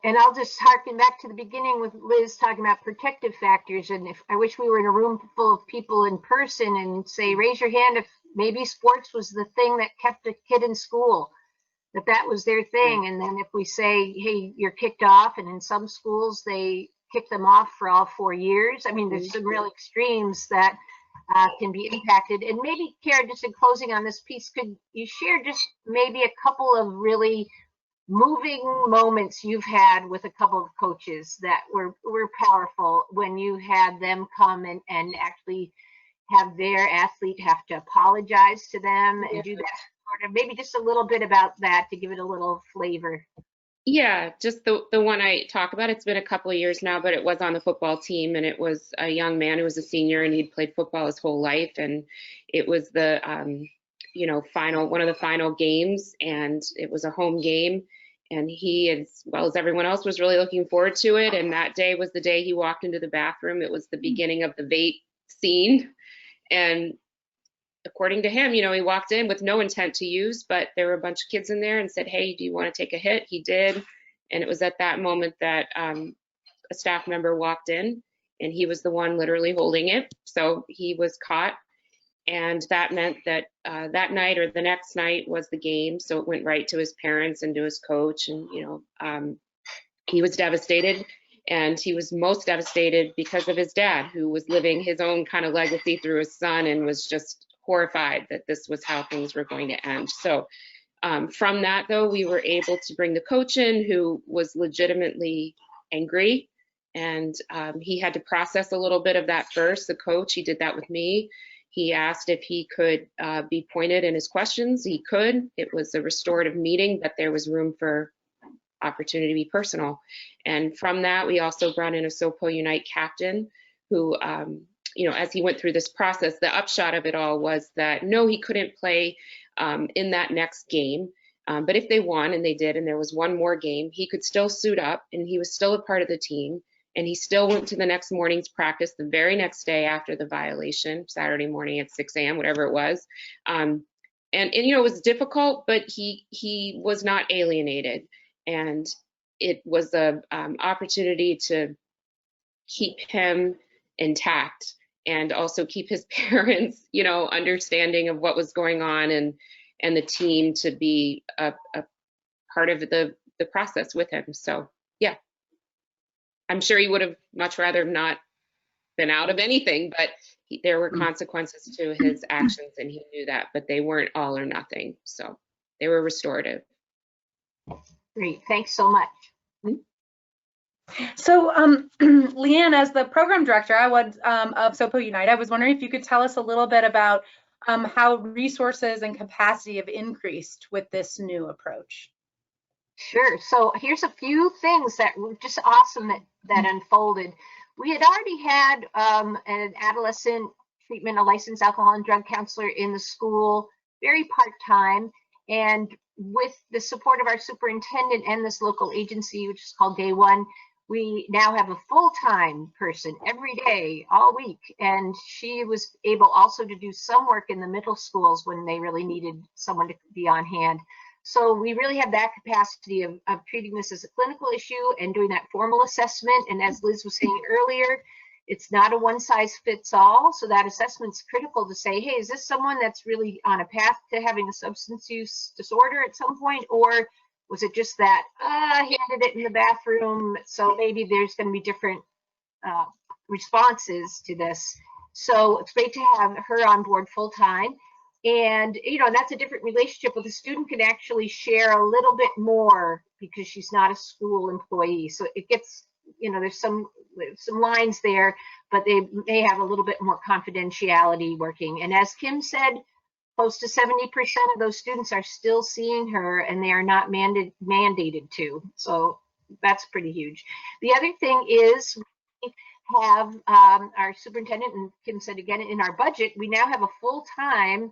S1: And I'll just harken back to the beginning with Liz talking about protective factors. And if I wish we were in a room full of people in person and say, raise your hand if maybe sports was the thing that kept a kid in school, that was their thing. And then if we say, hey, you're kicked off, and in some schools they kick them off for all 4 years. I mean, there's some real extremes that can be impacted. And maybe, Kara, just in closing on this piece, could you share just maybe a couple of really moving moments you've had with a couple of coaches that were powerful when you had them come and actually have their athlete have to apologize to them and do that sort of, maybe just a little bit about that to give it a little flavor.
S4: Yeah, just the one I talk about, it's been a couple of years now, but it was on the football team, and it was a young man who was a senior and he'd played football his whole life, and it was the one of the final games, and it was a home game. And he, as well as everyone else, was really looking forward to it. And that day was the day he walked into the bathroom. It was the beginning of the vape scene. And according to him, you know, he walked in with no intent to use, but there were a bunch of kids in there and said, hey, do you want to take a hit? He did. And it was at that moment that a staff member walked in, and he was the one literally holding it. So he was caught. And that meant that that night or the next night was the game. So it went right to his parents and to his coach. And, you know, he was devastated. And he was most devastated because of his dad, who was living his own kind of legacy through his son and was just horrified that this was how things were going to end. So from that, though, we were able to bring the coach in, who was legitimately angry. And he had to process a little bit of that first. The coach, he did that with me. He asked if he could be pointed in his questions. He could. It was a restorative meeting, but there was room for opportunity to be personal. And from that, we also brought in a SoPo Unite captain who, you know, as he went through this process, the upshot of it all was that no, he couldn't play in that next game. But if they won, and they did, and there was one more game, he could still suit up, and he was still a part of the team. And he still went to the next morning's practice the very next day after the violation, Saturday morning at 6 a.m., whatever it was. And you know, it was difficult, but he was not alienated. And it was a opportunity to keep him intact and also keep his parents, you know, understanding of what was going on, and the team to be a part of the process with him. So, yeah. I'm sure he would have much rather not been out of anything, but there were consequences to his actions, and he knew that, but they weren't all or nothing. So they were restorative.
S1: Great, thanks so much.
S2: So, Leanne, as the program director of SOPO Unite, I was wondering if you could tell us a little bit about how resources and capacity have increased with this new approach.
S1: Sure. So here's a few things that were just awesome that unfolded. We had already had an adolescent treatment, a licensed alcohol and drug counselor in the school, very part-time, and with the support of our superintendent and this local agency, which is called Day One, we now have a full-time person every day, all week, and she was able also to do some work in the middle schools when they really needed someone to be on hand. So we really have that capacity of treating this as a clinical issue and doing that formal assessment. And as Liz was saying earlier, it's not a one size fits all. So that assessment's critical to say, hey, is this someone that's really on a path to having a substance use disorder at some point? Or was it just that handed it in the bathroom? So maybe there's going to be different responses to this. So it's great to have her on board full time. And, you know, that's a different relationship with the student can actually share a little bit more because she's not a school employee. So it gets, you know, there's some lines there, but they may have a little bit more confidentiality working. And as Kim said, close to 70% of those students are still seeing her and they are not mandated to. So that's pretty huge. The other thing is we have our superintendent, and Kim said again, in our budget, we now have a full-time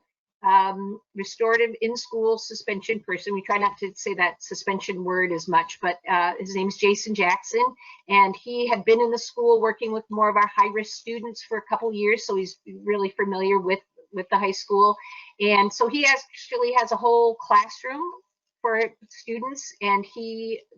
S1: restorative in-school suspension person. We try not to say that suspension word as much, but his name's Jason Jackson, and he had been in the school working with more of our high-risk students for a couple years, so he's really familiar with the high school. And so he actually has a whole classroom for students, and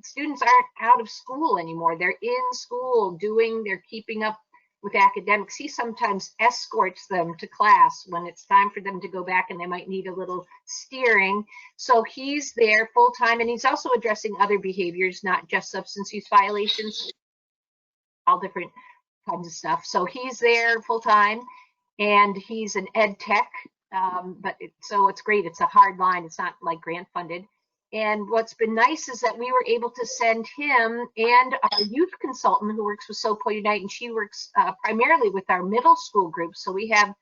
S1: students aren't out of school anymore. They're in school they're keeping up with academics. He sometimes escorts them to class when it's time for them to go back and they might need a little steering. So he's there full time, and he's also addressing other behaviors, not just substance use violations, all different kinds of stuff. So he's there full time, and he's an ed tech, so it's great. It's a hard line. It's not like grant funded. And what's been nice is that we were able to send him and our youth consultant who works with SOPO Unite, and she works primarily with our middle school group. So we have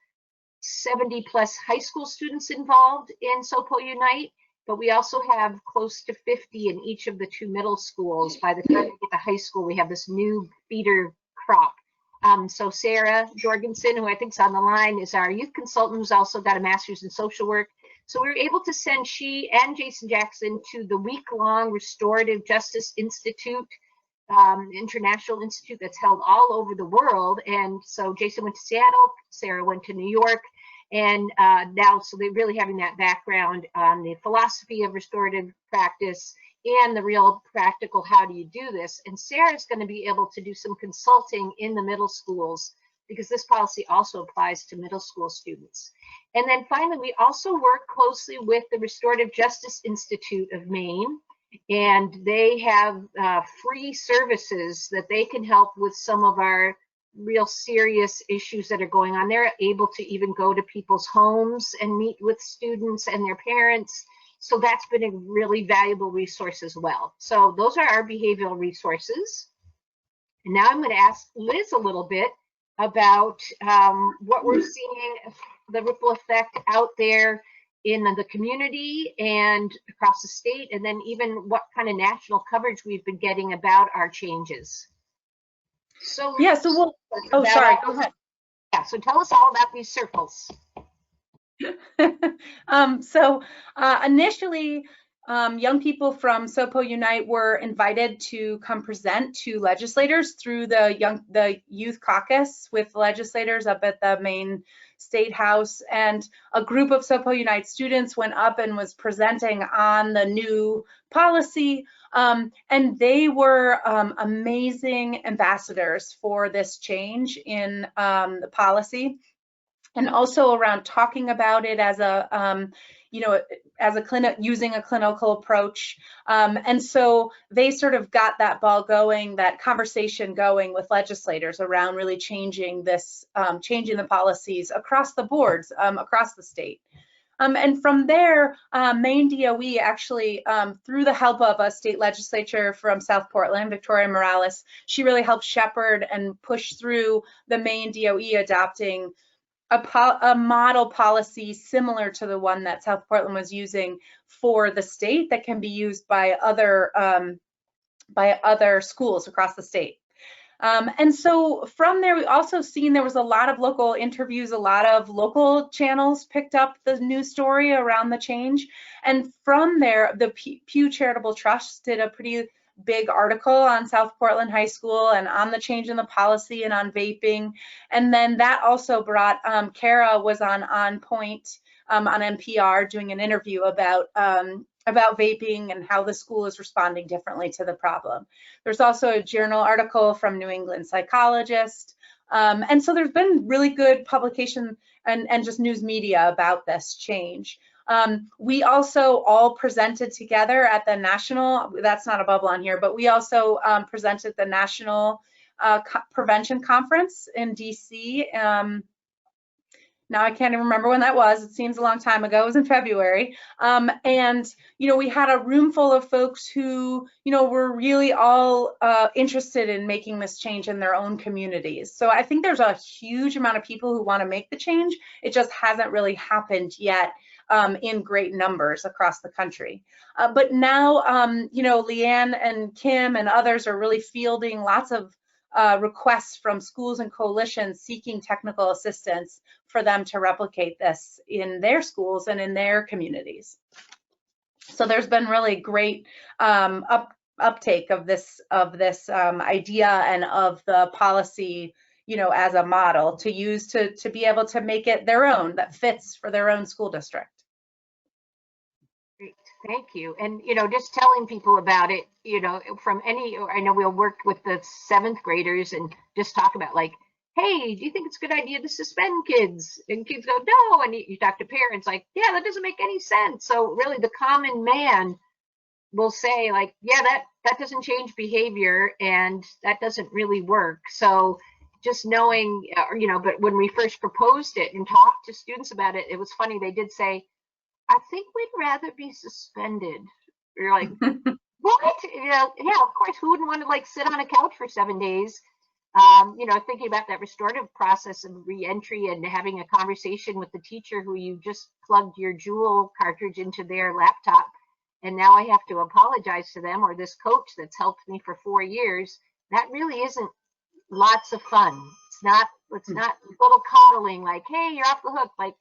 S1: 70 plus high school students involved in SOPO Unite, but we also have close to 50 in each of the two middle schools. By the time we get to high school, we have this new feeder crop. So Sarah Jorgensen, who I think is on the line, is our youth consultant who's also got a master's in social work. So we were able to send she and Jason Jackson to the week-long Restorative Justice Institute, International Institute that's held all over the world. And so Jason went to Seattle, Sarah went to New York, and now so they're really having that background on the philosophy of restorative practice and the real practical how do you do this. And Sarah's going to be able to do some consulting in the middle schools because this policy also applies to middle school students. And then finally, we also work closely with the Restorative Justice Institute of Maine, and they have free services that they can help with some of our real serious issues that are going on. They're able to even go to people's homes and meet with students and their parents. So that's been a really valuable resource as well. So those are our behavioral resources. And now I'm going to ask Liz a little bit about what we're seeing, the ripple effect out there in the community and across the state, and then even what kind of national coverage we've been getting about our changes. So
S2: yeah, so we'll, oh, sorry, go ahead.
S1: Yeah, so tell us all about these circles.
S2: Initially, young people from SOPO Unite were invited to come present to legislators through the youth caucus with legislators up at the Maine State House, and a group of SOPO Unite students went up and was presenting on the new policy, and they were amazing ambassadors for this change in the policy, and also around talking about it as a using a clinical approach. And so they sort of got that ball going, that conversation going with legislators around really changing this, changing the policies across the boards, across the state. And from there, Maine DOE actually, through the help of a state legislature from South Portland, Victoria Morales, she really helped shepherd and push through the Maine DOE adopting a model policy similar to the one that South Portland was using for the state that can be used by other schools across the state. And so from there, we also seen there was a lot of local interviews, a lot of local channels picked up the news story around the change. And from there, the Pew Charitable Trust did a pretty big article on South Portland High School and on the change in the policy and on vaping. And then that also brought, Kara was on Point on NPR doing an interview about vaping and how the school is responding differently to the problem. There's also a journal article from New England Psychologist. And so there's been really good publication and just news media about this change. We also all presented together at the national, that's not a bubble on here, but we also presented the National Prevention Conference in DC. Now I can't even remember when that was. It seems a long time ago. It was in February. And, we had a room full of folks who, were really all interested in making this change in their own communities. So I think there's a huge amount of people who want to make the change. It just hasn't really happened yet in great numbers across the country. But now, Leanne and Kim and others are really fielding lots of requests from schools and coalitions seeking technical assistance for them to replicate this in their schools and in their communities. So there's been really great uptake of this idea and of the policy, as a model to use to be able to make it their own, that fits for their own school district.
S1: Great, thank you. And, just telling people about it, from I know we'll work with the 7th graders and just talk about like, hey, do you think it's a good idea to suspend kids? And kids go, no. And you talk to parents like, yeah, that doesn't make any sense. So really the common man will say like, yeah, that doesn't change behavior and that doesn't really work. So just knowing, but when we first proposed it and talked to students about it, it was funny. They did say, I think we'd rather be suspended. You're like, what? Yeah, of course, who wouldn't want to like sit on a couch for 7 days? Thinking about that restorative process of reentry and having a conversation with the teacher who you just plugged your Juul cartridge into their laptop, and now I have to apologize to them, or this coach that's helped me for 4 years. That really isn't lots of fun. It's not little coddling like, hey, you're off the hook. Like,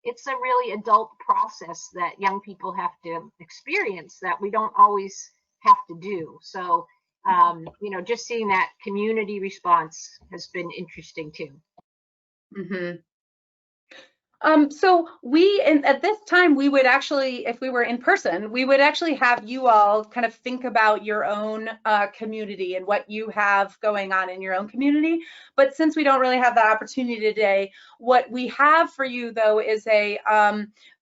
S1: it's a really adult process that young people have to experience that we don't always have to do. So, just seeing that community response has been interesting too.
S2: Mm-hmm. So at this time, we would actually, if we were in person, we would actually have you all kind of think about your own community and what you have going on in your own community. But since we don't really have that opportunity today, what we have for you though is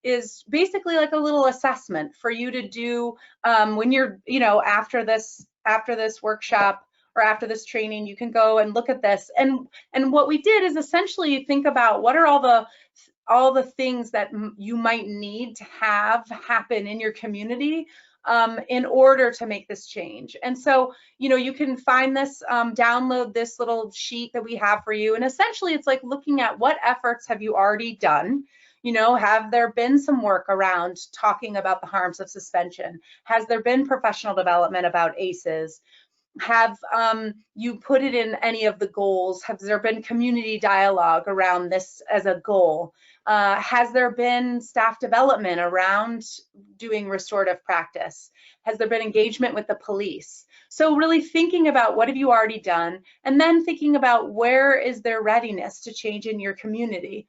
S2: is basically like a little assessment for you to do when you're, after this workshop or after this training, you can go and look at this. And what we did is essentially think about what are all the things that you might need to have happen in your community in order to make this change. And so, you can find this, download this little sheet that we have for you. And essentially it's like looking at what efforts have you already done? Have there been some work around talking about the harms of suspension? Has there been professional development about ACEs? Have you put it in any of the goals? Has there been community dialogue around this as a goal? Has there been staff development around doing restorative practice? Has there been engagement with the police? So really thinking about what have you already done, and then thinking about where is there readiness to change in your community.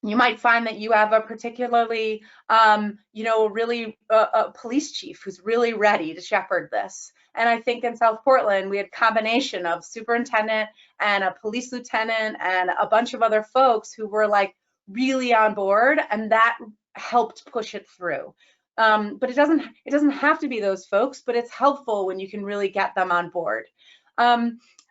S2: You might find that you have a particularly, really a police chief who's really ready to shepherd this. And I think in South Portland, we had a combination of superintendent and a police lieutenant and a bunch of other folks who were like really on board, and that helped push it through. But it doesn't have to be those folks, but it's helpful when you can really get them on board.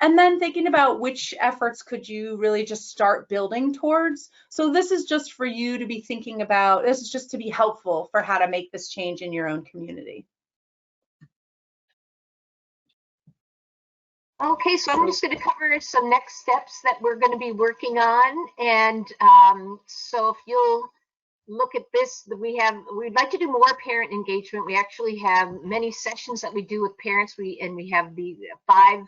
S2: And then thinking about which efforts could you really just start building towards. So this is just for you to be thinking about, this is just to be helpful for how to make this change in your own community.
S1: Okay, so I'm just going to cover some next steps that we're going to be working on. And so if you'll look at this, we'd like to do more parent engagement. We actually have many sessions that we do with parents. We have the 5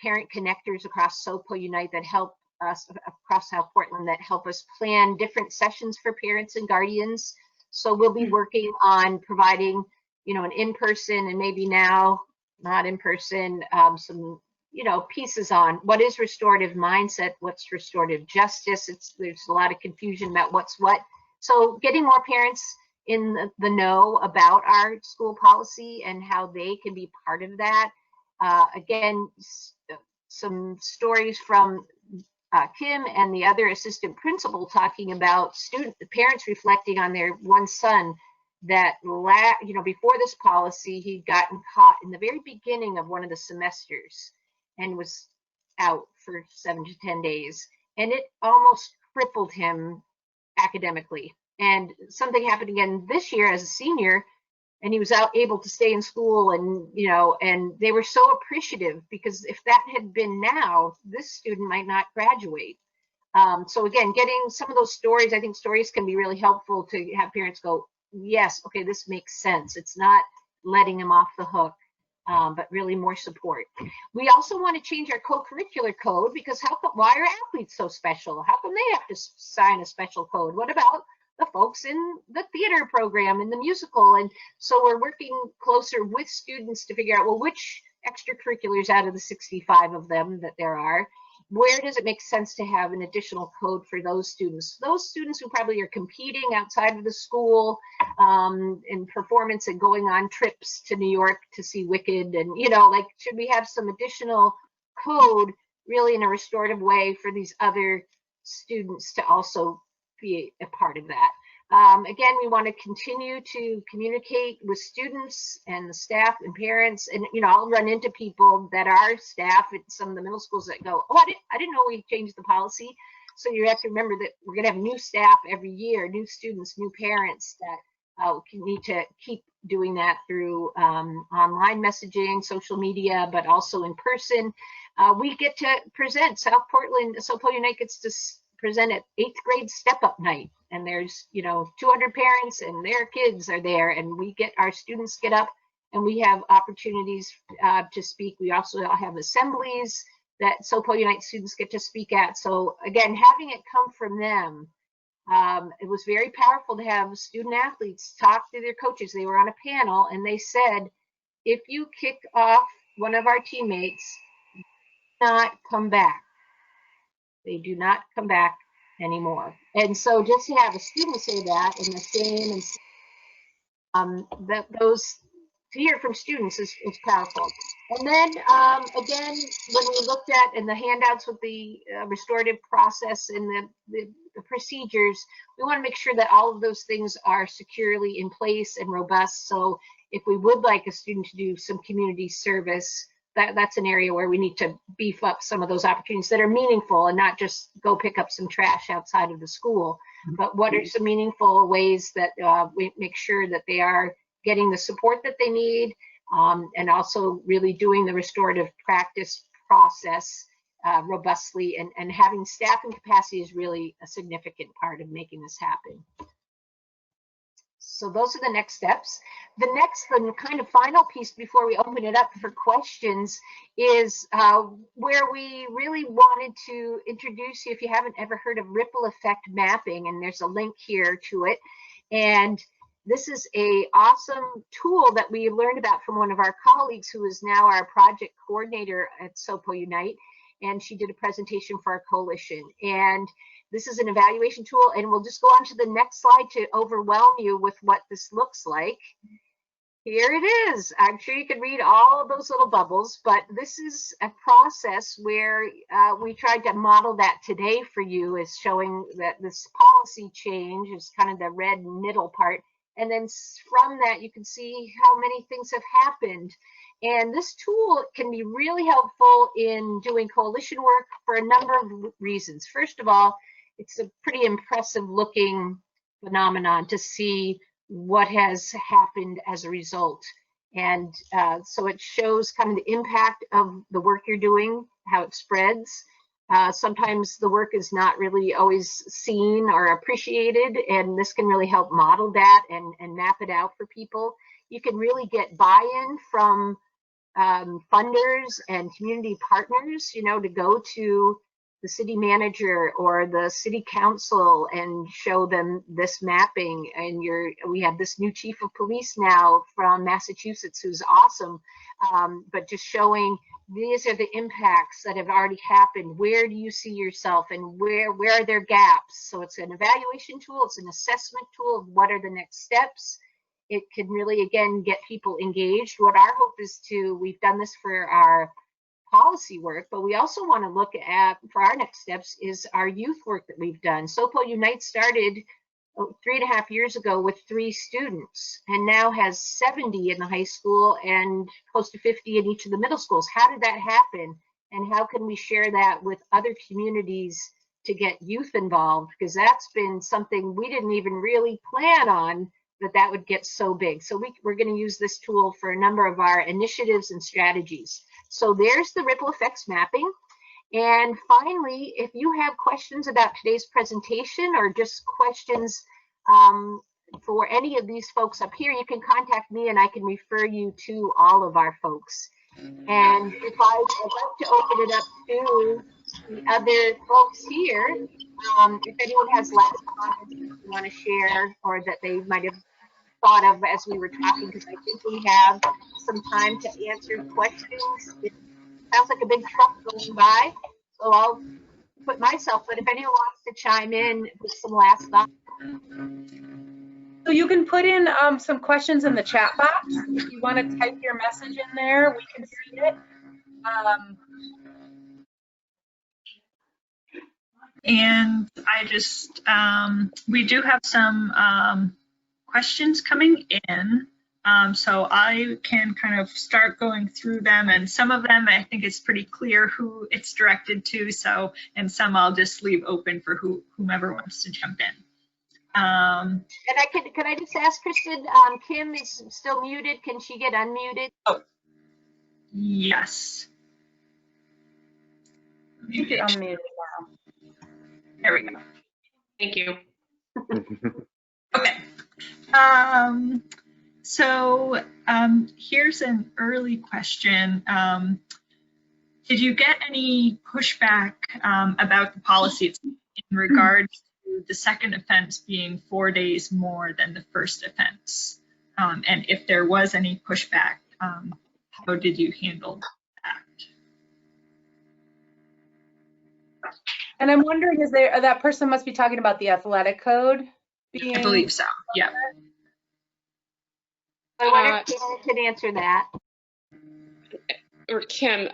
S1: parent connectors across SOPO Unite that help us across South Portland, that help us plan different sessions for parents and guardians. So we'll be working on providing, an in-person, and maybe now not in-person, some, pieces on what is restorative mindset, what's restorative justice. There's a lot of confusion about what's what. So getting more parents in the know about our school policy and how they can be part of that. Again, some stories from Kim and the other assistant principal talking about parents reflecting on their one son that, before this policy, he'd gotten caught in the very beginning of one of the semesters and was out for 7 to 10 days. And it almost crippled him academically. And something happened again this year as a senior, and he was able to stay in school, and and they were so appreciative, because if that had been now, this student might not graduate. So again, getting some of those stories, I think stories can be really helpful to have parents go, yes, okay, this makes sense. It's not letting them off the hook, but really more support. We also want to change our co-curricular code, because why are athletes so special? How come they have to sign a special code? What about the folks in the theater program, in the musical? And so we're working closer with students to figure out, well, which extracurriculars out of the 65 of them that there are, where does it make sense to have an additional code for those students who probably are competing outside of the school in performance and going on trips to New York to see Wicked, and should we have some additional code really in a restorative way for these other students to also be a part of that. Again, we want to continue to communicate with students and the staff and parents. And, I'll run into people that are staff at some of the middle schools that go, oh, I didn't know we changed the policy. So you have to remember that we're going to have new staff every year, new students, new parents, that need to keep doing that through online messaging, social media, but also in person. We get to present. South Portland, SOPO Unite gets to present at 8th grade step-up night, and there's 200 parents and their kids are there, and our students get up, and we have opportunities to speak. We also have assemblies that SOPO Unite students get to speak at. So again, having it come from them, it was very powerful to have student athletes talk to their coaches. They were on a panel, and they said, if you kick off one of our teammates, do not come back. They do not come back anymore. And so just to have a student say that in the same, and those, to hear from students is powerful. And then again, when we looked at in the handouts with the restorative process and the procedures, we want to make sure that all of those things are securely in place and robust. So if we would like a student to do some community service, that's an area where we need to beef up some of those opportunities that are meaningful, and not just go pick up some trash outside of the school, but what are some meaningful ways that we make sure that they are getting the support that they need, and also really doing the restorative practice process robustly, and having staffing capacity is really a significant part of making this happen. So those are the next steps. The kind of final piece before we open it up for questions is where we really wanted to introduce you, if you haven't ever heard of ripple effect mapping, and there's a link here to it. And this is an awesome tool that we learned about from one of our colleagues who is now our project coordinator at SOPO Unite. And she did a presentation for our coalition. And this is an evaluation tool, and we'll just go on to the next slide to overwhelm you with what this looks like. Here it is. I'm sure you can read all of those little bubbles, but this is a process where we tried to model that today for you, is showing that this policy change is kind of the red middle part. And then from that, you can see how many things have happened. And this tool can be really helpful in doing coalition work for a number of reasons. First of all, it's a pretty impressive looking phenomenon to see what has happened as a result. And so it shows kind of the impact of the work you're doing, how it spreads. Sometimes the work is not really always seen or appreciated, and this can really help model that and map it out for people. You can really get buy-in from funders and community partners, you know, to go to the city manager or the city council and show them this mapping. And we have this new chief of police now from Massachusetts who's awesome, but just showing these are the impacts that have already happened. Where do you see yourself, and where are there gaps? So it's an evaluation tool, it's an assessment tool of what are the next steps. It can really, again, get people engaged. What our hope is we've done this for our policy work, but we also want to look at, for our next steps, is our youth work that we've done. SoPo Unite started 3.5 years ago with 3 students and now has 70 in the high school and close to 50 in each of the middle schools. How did that happen? And how can we share that with other communities to get youth involved? Because that's been something we didn't even really plan on, that would get so big. So we're going to use this tool for a number of our initiatives and strategies. So there's the ripple effects mapping. And finally, if you have questions about today's presentation or just questions for any of these folks up here, you can contact me and I can refer you to all of our folks. And if I'd like to open it up to the other folks here, if anyone has last comments you want to share or that they might have thought of as we were talking, because I think we have some time to answer questions. It sounds like a big truck going by, so I'll put myself, but if anyone wants to chime in with some last thoughts.
S2: So you can put in some questions in the chat box. If you want to type your message in there, we can see it.
S6: And I just, we do have some questions coming in. So I can kind of start going through them, and some of them I think it's pretty clear who it's directed to. So, and some I'll just leave open for whomever wants to jump in.
S1: And can I just ask Kristen, Kim is still muted. Can she get unmuted?
S6: Oh, yes.
S2: You can unmute it now.
S6: There we go.
S3: Thank you.
S6: Okay. So here's an early question. Did you get any pushback about the policy in regards to the second offense being 4 days more than the first offense? And if there was any pushback, how did you handle that?
S2: And I'm wondering, is there, that person must be talking about the athletic code being?
S6: I believe so, yeah.
S1: I wonder if Kim can answer that.
S4: Or Kim,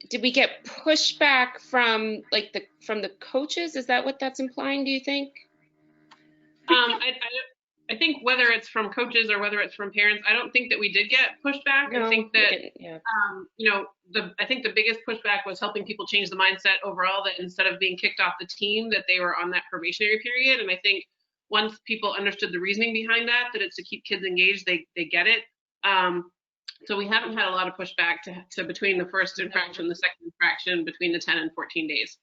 S4: did we get pushback from from the coaches? Is that what that's implying, do you think?
S3: I think whether it's from coaches or whether it's from parents, I don't think that we did get pushback.
S4: No,
S3: I think that,
S4: yeah.
S3: you know, I think the biggest pushback was helping people change the mindset overall, that instead of being kicked off the team, that they were on that probationary period. And I think once people understood the reasoning behind that it's to keep kids engaged, they get it. So we haven't had a lot of pushback to between the first infraction, the second infraction, between the 10 and 14 days.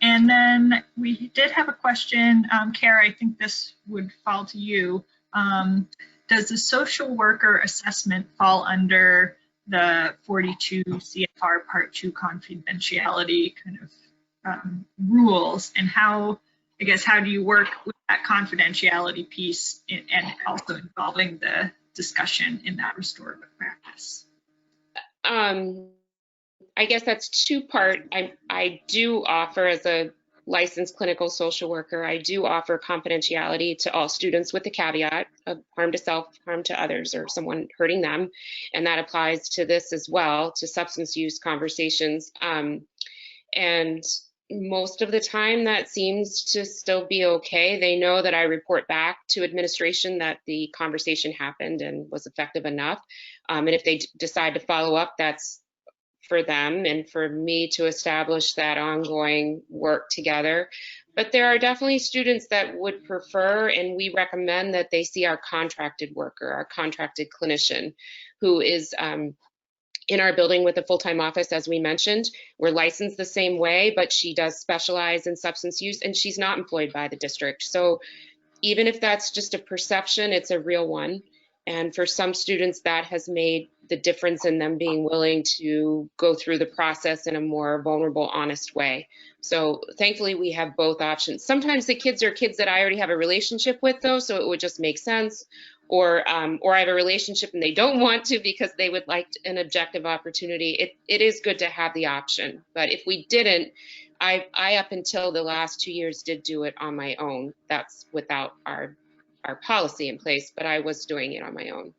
S6: And then we did have a question, Kara, I think this would fall to you. Does the social worker assessment fall under the 42 CFR Part 2 confidentiality kind of rules? And how do you work with that confidentiality piece and also involving the discussion in that restorative practice?
S4: I guess that's two-part. I do offer, as a licensed clinical social worker, I do offer confidentiality to all students with the caveat of harm to self, harm to others, or someone hurting them. And that applies to this as well, to substance use conversations. And most of the time that seems to still be okay. They know that I report back to administration that the conversation happened and was effective enough. And if they decide to follow up, that's for them and for me to establish that ongoing work together. But there are definitely students that would prefer, and we recommend that they see our contracted worker, our contracted clinician, who is in our building with a full-time office, as we mentioned. We're licensed the same way, but she does specialize in substance use, and she's not employed by the district. So even if that's just a perception, it's a real one. And for some students, that has made the difference in them being willing to go through the process in a more vulnerable, honest way. So thankfully, we have both options. Sometimes the kids are kids that I already have a relationship with, though, so it would just make sense. Or I have a relationship and they don't want to because they would like an objective opportunity. It is good to have the option. But if we didn't, I up until the last 2 years did do it on my own. That's without our policy in place, but I was doing it on my own.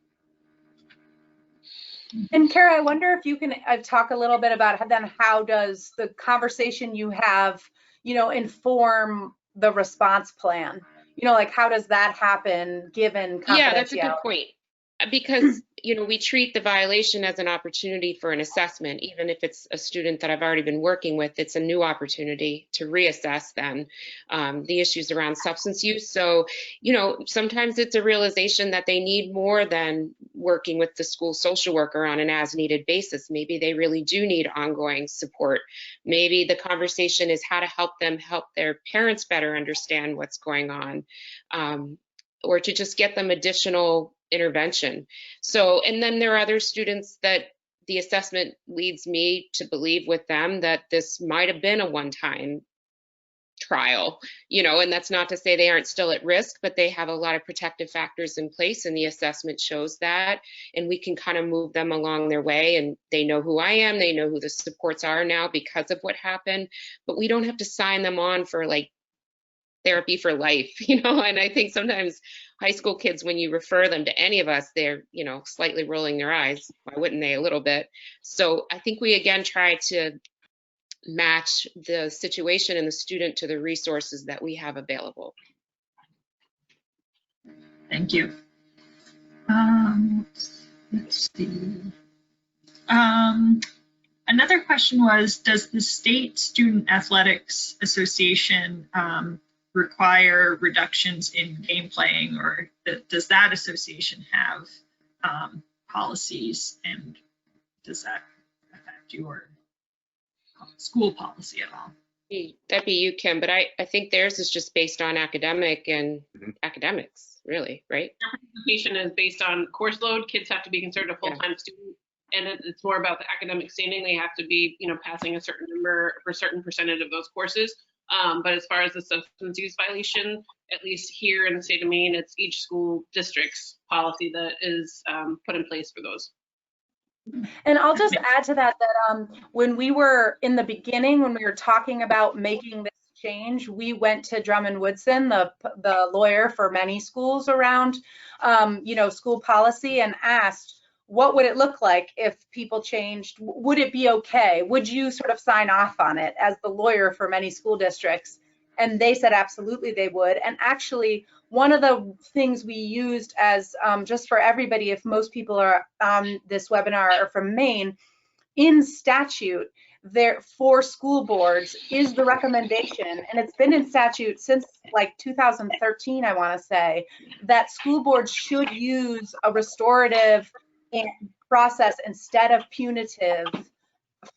S2: And Kara, I wonder if you can talk a little bit about then how does the conversation you have, inform the response plan? Like how does that happen given confidentiality?
S4: Yeah, that's a good point. Because, we treat the violation as an opportunity for an assessment, even if it's a student that I've already been working with, it's a new opportunity to reassess then the issues around substance use. So, sometimes it's a realization that they need more than working with the school social worker on an as-needed basis. Maybe they really do need ongoing support. Maybe the conversation is how to help them help their parents better understand what's going on, or to just get them additional intervention. So, and then there are other students that the assessment leads me to believe with them that this might have been a one-time trial, and that's not to say they aren't still at risk, but they have a lot of protective factors in place and the assessment shows that, and we can kind of move them along their way, and they know who I am, they know who the supports are now because of what happened, but we don't have to sign them on for like therapy for life, and I think sometimes high school kids, when you refer them to any of us, they're, slightly rolling their eyes. Why wouldn't they? A little bit. So I think we again try to match the situation and the student to the resources that we have available.
S6: Thank you. Let's see. Another question was, does the State Student Athletics Association require reductions in game playing, or does that association have policies, and does that affect your school policy at all?
S4: That'd be you, Kim, but I think theirs is just based on academics, really, right?
S3: Their participation is based on course load. Kids have to be considered a full-time student, and it's more about the academic standing. They have to be, passing a certain number for a certain percentage of those courses. But as far as the substance use violation, at least here in the state of Maine, it's each school district's policy that is put in place for those.
S2: And I'll just add to that when we were in the beginning, when we were talking about making this change, we went to Drummond Woodson, the lawyer for many schools around, school policy, and asked, what would it look like if people changed? Would it be okay? Would you sort of sign off on it as the lawyer for many school districts? And they said absolutely they would. And actually, one of the things we used as just for everybody, if most people are on this webinar are from Maine, in statute, there for school boards is the recommendation, and it's been in statute since like 2013, I want to say, that school boards should use a restorative process instead of punitive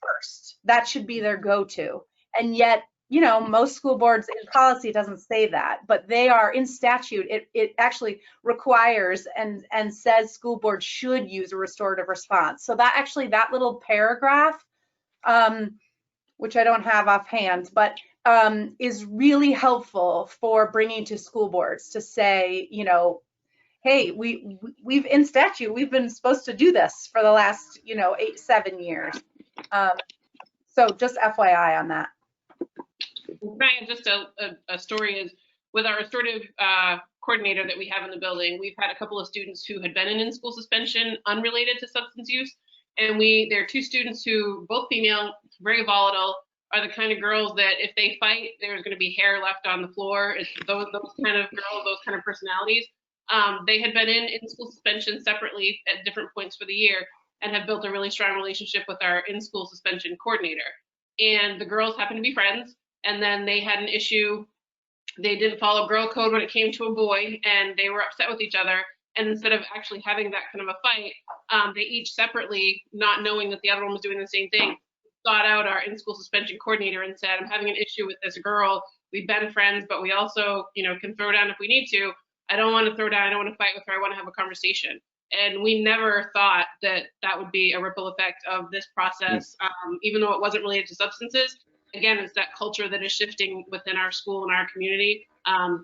S2: first. That should be their go-to. And yet, most school boards in policy doesn't say that, but they are in statute. It actually requires and says school boards should use a restorative response. So that little paragraph, which I don't have offhand, but is really helpful for bringing to school boards to say, hey, we've in statute, we've been supposed to do this for the last, 7 years. So just FYI on that.
S3: Ryan, just a story is with our restorative coordinator that we have in the building, we've had a couple of students who had been in in-school suspension unrelated to substance use. And there are 2 students who, both female, very volatile, are the kind of girls that if they fight, there's going to be hair left on the floor. It's those kind of girls, those kind of personalities. They had been in school suspension separately at different points for the year and have built a really strong relationship with our in-school suspension coordinator. And the girls happened to be friends, and then they had an issue. They didn't follow girl code when it came to a boy, and they were upset with each other. And instead of actually having that kind of a fight, they each separately, not knowing that the other one was doing the same thing, sought out our in-school suspension coordinator and said, I'm having an issue with this girl. We've been friends, but we also, can throw down if we need to. I don't want to throw down. I don't want to fight with her. I want to have a conversation. And we never thought that that would be a ripple effect of this process, even though it wasn't related to substances. Again, it's that culture that is shifting within our school and our community,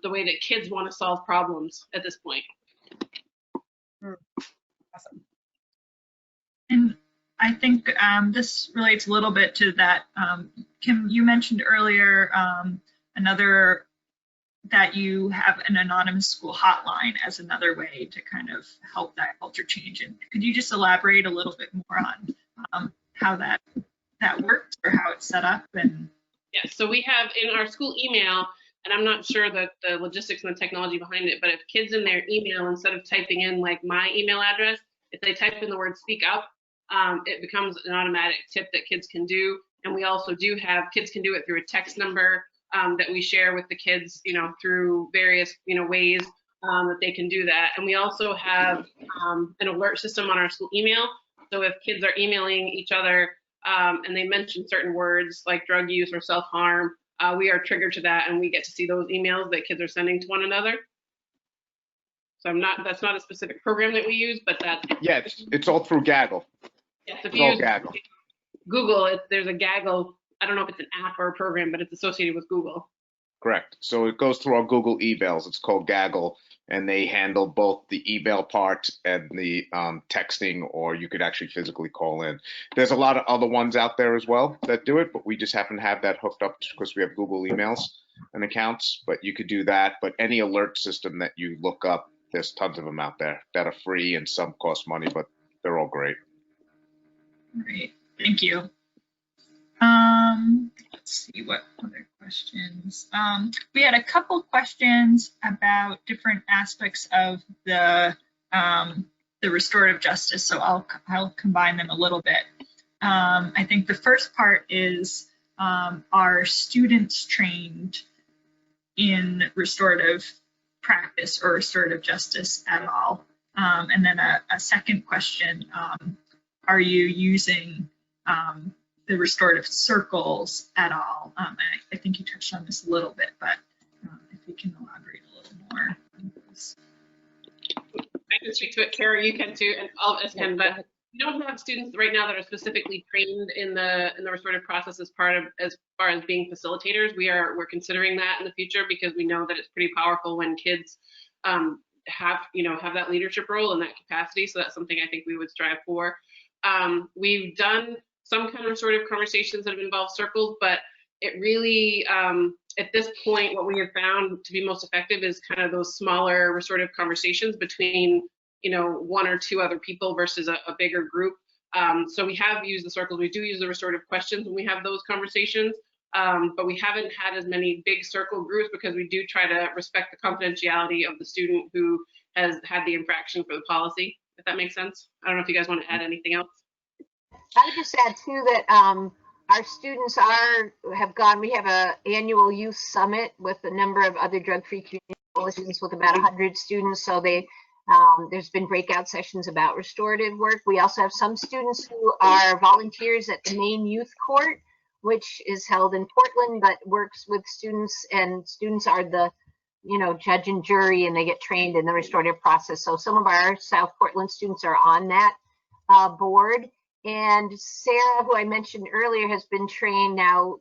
S3: the way that kids want to solve problems at this point.
S2: Awesome.
S6: And I think this relates a little bit to that. Kim, you mentioned earlier another that you have an anonymous school hotline as another way to kind of help that culture change. And could you just elaborate a little bit more on how that works or how it's set up? And
S3: yeah, so we have in our school email, and I'm not sure that the logistics and the technology behind it, but if kids in their email, instead of typing in like my email address, if they type in the word speak up, it becomes an automatic tip that kids can do. And we also do have, kids can do it through a text number that we share with the kids, through various, ways that they can do that. And we also have an alert system on our school email. So if kids are emailing each other and they mention certain words like drug use or self-harm, we are triggered to that, and we get to see those emails that kids are sending to one another. So that's not a specific program that we use, but that's.
S5: Yeah, it's all through Gaggle.
S3: Yes, if
S5: It's
S3: you
S5: all
S3: use
S5: Gaggle.
S3: Google, there's a Gaggle. I don't know if it's an app or a program, but it's associated with Google.
S5: Correct. So it goes through our Google emails. It's called Gaggle, and they handle both the email part and the texting, or you could actually physically call in. There's a lot of other ones out there as well that do it, but we just happen to have that hooked up because we have Google emails and accounts. But you could do that. But any alert system that you look up, there's tons of them out there that are free, and some cost money, but they're all great.
S6: great, thank you. Let's see what other questions. We had a couple questions about different aspects of the restorative justice, so I'll combine them a little bit. I think the first part is, are students trained in restorative practice or restorative justice at all? And then a second question, are you using the restorative circles at all? I think you touched on this a little bit, but if you can elaborate a little more.
S3: I can speak to it, Kara, you can too, and all of us can, but we don't have students right now that are specifically trained in the restorative process as far as being facilitators. We're considering that in the future because we know that it's pretty powerful when kids have that leadership role in that capacity. So that's something I think we would strive for. We've done some kind of restorative conversations that have involved circles, but it really, at this point, what we have found to be most effective is kind of those smaller restorative conversations between, one or two other people versus a bigger group. So we have used the circles. We do use the restorative questions when we have those conversations, but we haven't had as many big circle groups because we do try to respect the confidentiality of the student who has had the infraction for the policy, if that makes sense. I don't know if you guys want to add anything else.
S1: I would just add too that our students we have an annual youth summit with a number of other drug-free community coalitions with about 100 students. So there's been breakout sessions about restorative work. We also have some students who are volunteers at the Maine Youth Court, which is held in Portland, but works with students, and students are the judge and jury, and they get trained in the restorative process. So some of our South Portland students are on that board. And Sarah, who I mentioned earlier, has been trained now,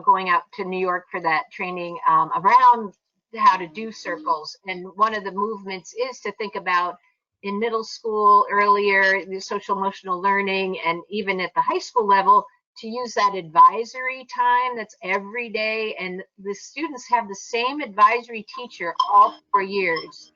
S1: going out to New York for that training around how to do circles. And one of the movements is to think about in middle school earlier, the social emotional learning, and even at the high school level, to use that advisory time that's every day. And the students have the same advisory teacher all 4 years.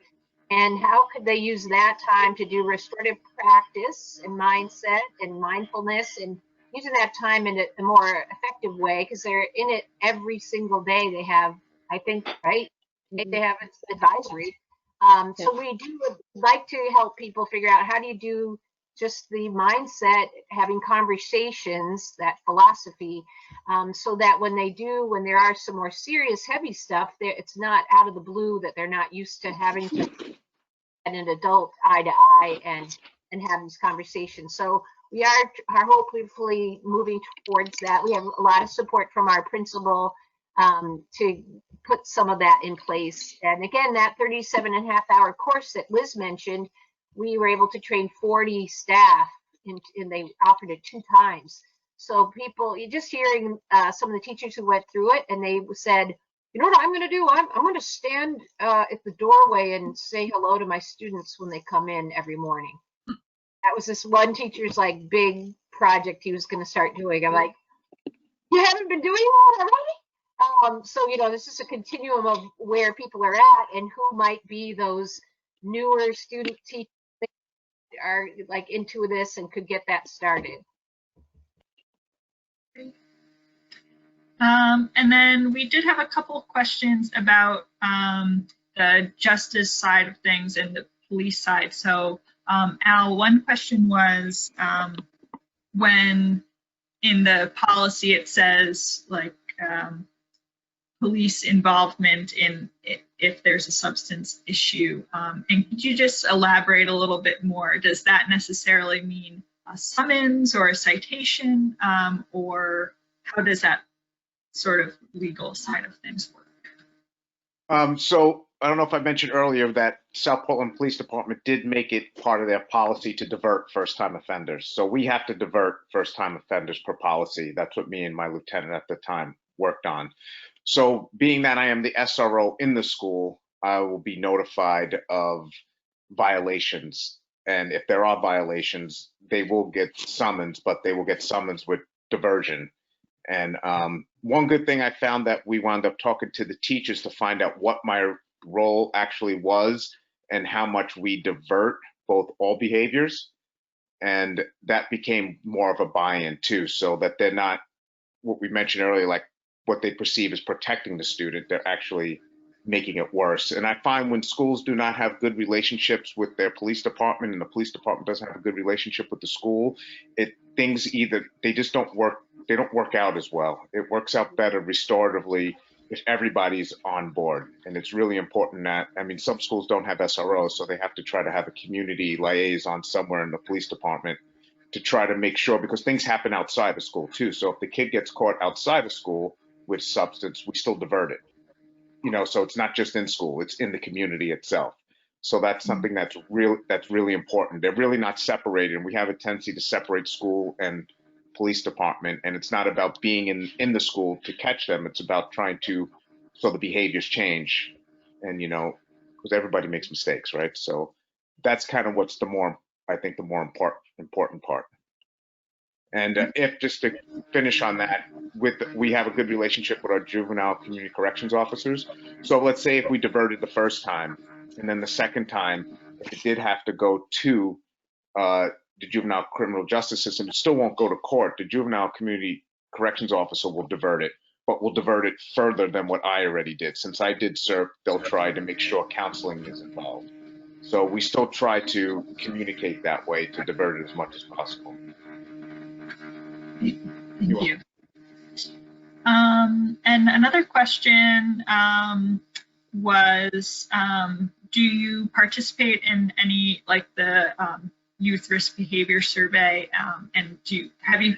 S1: And how could they use that time to do restorative practice and mindset and mindfulness and using that time in a more effective way, because they're in it every single day. They have, I think, right? They have advisory. So we do like to help people figure out how do you do just the mindset, having conversations, that philosophy, so that when there are some more serious, heavy stuff, it's not out of the blue, that they're not used to having to and an adult eye to eye and have these conversations. So we are hopefully moving towards that. We have a lot of support from our principal to put some of that in place. And again, that 37.5-hour course that Liz mentioned, we were able to train 40 staff, and they offered it 2 times. So people, you're just hearing some of the teachers who went through it, and they said, you know what I'm going to do? I'm going to stand at the doorway and say hello to my students when they come in every morning. That was this one teacher's like big project he was going to start doing. I'm like, you haven't been doing that already? So, you know, this is a continuum of where people are at and who might be those newer student teachers that are like into this and could get that started.
S6: And then we did have a couple of questions about the justice side of things and the police side. So Al, one question was when in the policy it says like police involvement in if there's a substance issue. And could you just elaborate a little bit more? Does that necessarily mean a summons or a citation, or how does that sort of legal side of things work?
S5: So I don't know if I mentioned earlier that South Portland Police Department did make it part of their policy to divert first-time offenders. So we have to divert first-time offenders per policy. That's what me and my lieutenant at the time worked on. So being that I am the SRO in the school, I will be notified of violations. And if there are violations, they will get summons, but they will get summons with diversion. And one good thing I found that we wound up talking to the teachers to find out what my role actually was and how much we divert both all behaviors. And that became more of a buy-in too, so that they're not what we mentioned earlier, like what they perceive as protecting the student, they're actually making it worse. And I find when schools do not have good relationships with their police department and the police department doesn't have a good relationship with the school, things either, they just don't work. They don't work out as well. It works out better restoratively if everybody's on board. And it's really important that, I mean, some schools don't have SROs, so they have to try to have a community liaison somewhere in the police department to try to make sure, because things happen outside of school too. So if the kid gets caught outside of school with substance, we still divert it. You know, so it's not just in school, it's in the community itself. So that's something that's really important. They're really not separated. And we have a tendency to separate school and police department, and it's not about being in the school to catch them. It's about trying to, so the behaviors change, and you know, because everybody makes mistakes, right? So that's kind of what's I think the more important part. And if just to finish on that, we have a good relationship with our juvenile community corrections officers. So let's say if we diverted the first time, and then the second time, if it did have to go to the juvenile criminal justice system, it still won't go to court. The juvenile community corrections officer will divert it, but will divert it further than what I already did. Since I did serve, they'll try to make sure counseling is involved. So we still try to communicate that way to divert it as much as possible.
S6: Thank you. And another question was, do you participate in any, like the youth risk behavior survey, and have you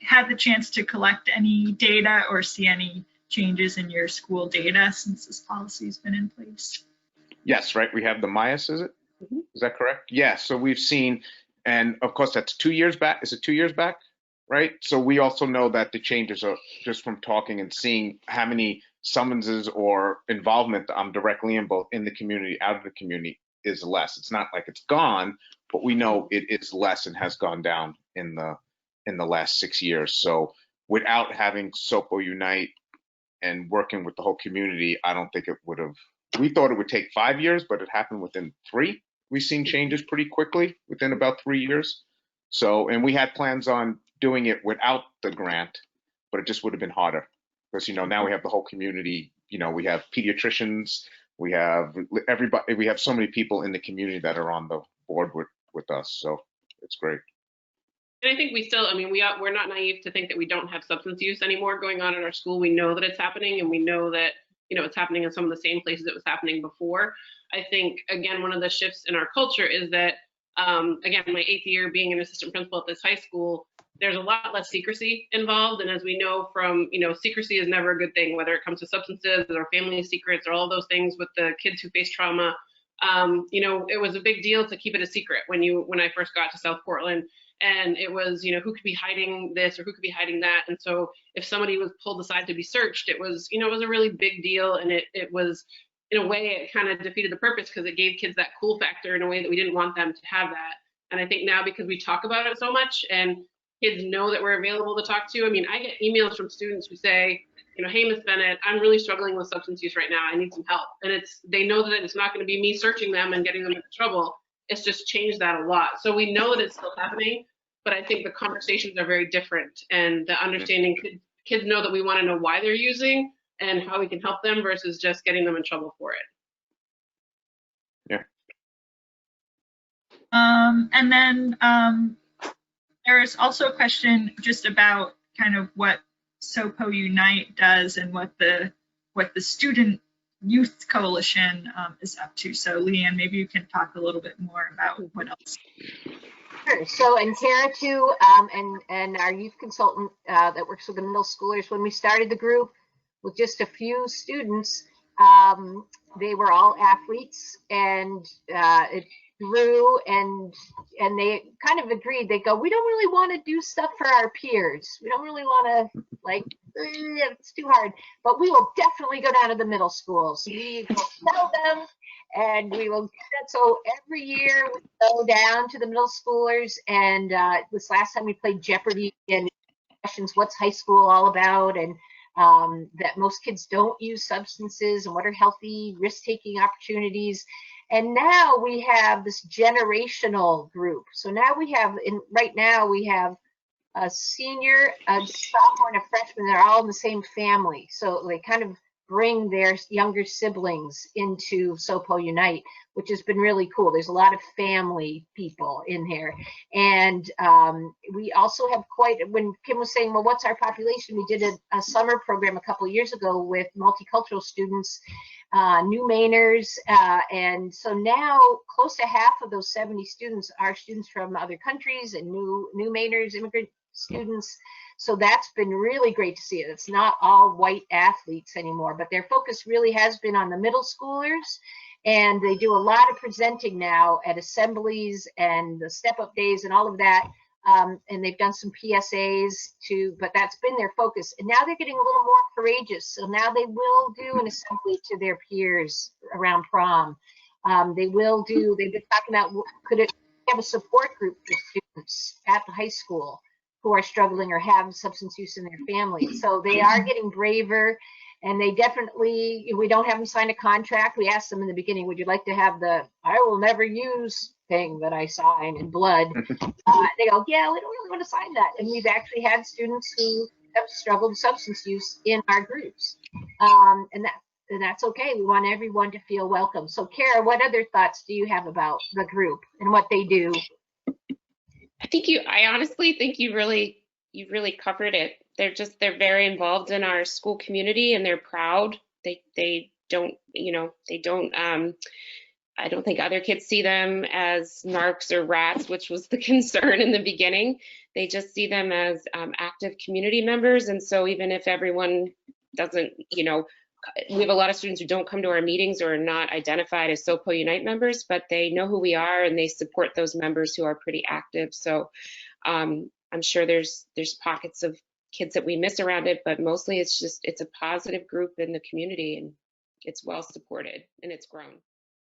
S6: had the chance to collect any data or see any changes in your school data since this policy has been in place?
S5: Yes, right. We have the MIAS, is it? Mm-hmm. Is that correct? Yeah. So we've seen, and of course that's 2 years back. Is it 2 years back? Right. So we also know that the changes are just from talking and seeing how many summonses or involvement I'm directly in, both in the community, out of the community, is less. It's not like it's gone, but we know it is less and has gone down in the last 6 years. So without having SOPO Unite and working with the whole community, I don't think it would have. We thought it would take 5 years, but it happened within 3. We've seen changes pretty quickly within about 3 years. So, and we had plans on doing it without the grant, but it just would have been harder because, now we have the whole community, we have pediatricians, we have everybody, we have so many people in the community that are on the board with us. So it's great.
S3: And I think we still, I mean, we're not naive to think that we don't have substance use anymore going on in our school. We know that it's happening, and we know that, it's happening in some of the same places it was happening before. I think, again, one of the shifts in our culture is that, again, my 8th year being an assistant principal at this high school, there's a lot less secrecy involved. And as we know from, secrecy is never a good thing, whether it comes to substances or family secrets or all those things with the kids who face trauma. It was a big deal to keep it a secret when I first got to South Portland. And it was, who could be hiding this or who could be hiding that. And so if somebody was pulled aside to be searched, it was, it was a really big deal. And it was, in a way, it kind of defeated the purpose because it gave kids that cool factor in a way that we didn't want them to have that. And I think now, because we talk about it so much and kids know that we're available to talk to, I mean, I get emails from students who say, hey, Ms. Bennett, I'm really struggling with substance use right now. I need some help. And they know that it's not going to be me searching them and getting them into trouble. It's just changed that a lot. So we know that it's still happening, but I think the conversations are very different, and the understanding, kids know that we want to know why they're using and how we can help them versus just getting them in trouble for it.
S5: Yeah.
S6: And then there is also a question just about kind of what SOPO Unite does and what the Student Youth Coalition is up to. So Leanne, maybe you can talk a little bit more about what else.
S1: Sure. So, and Tara too, and our youth consultant that works with the middle schoolers, when we started the group with just a few students, they were all athletes, and it grew, and they kind of agreed. They go, we don't really want to do stuff for our peers. We don't really want to, like, it's too hard, but we will definitely go down to the middle schools. We will tell them, and we will. So every year we go down to the middle schoolers, and this last time we played Jeopardy and questions, what's high school all about, and that most kids don't use substances, and what are healthy risk-taking opportunities. And now we have this generational group. So now we have, right now we have a senior, a sophomore, and a freshman. They're all in the same family. So they kind of bring their younger siblings into SOPO Unite, which has been really cool. There's a lot of family people in here. And we also have when Kim was saying, well, what's our population? We did a summer program a couple of years ago with multicultural students, new Mainers. And so now close to half of those 70 students are students from other countries and new Mainers, immigrant students. So that's been really great to see it. It's not all white athletes anymore, but their focus really has been on the middle schoolers. And they do a lot of presenting now at assemblies and the step-up days and all of that. And they've done some PSAs too, but that's been their focus. And now they're getting a little more courageous. So now they will do an assembly to their peers around prom. They've been talking about, could it have a support group for students at the high school who are struggling or have substance use in their family. So they are getting braver, and they definitely, we don't have them sign a contract. We asked them in the beginning, would you like to have the I will never use thing that I sign in blood? They go, yeah, we don't really want to sign that. And we've actually had students who have struggled with substance use in our groups. And that's okay. We want everyone to feel welcome. So Kara, what other thoughts do you have about the group and what they do?
S4: I honestly think you really covered it. They're very involved in our school community, and they're proud. They don't, I don't think other kids see them as narcs or rats, which was the concern in the beginning. They just see them as active community members. And so even if everyone doesn't, we have a lot of students who don't come to our meetings or are not identified as SOPO Unite members, but they know who we are and they support those members who are pretty active. So I'm sure there's pockets of kids that we miss around it, but mostly it's a positive group in the community, and it's well supported and it's grown.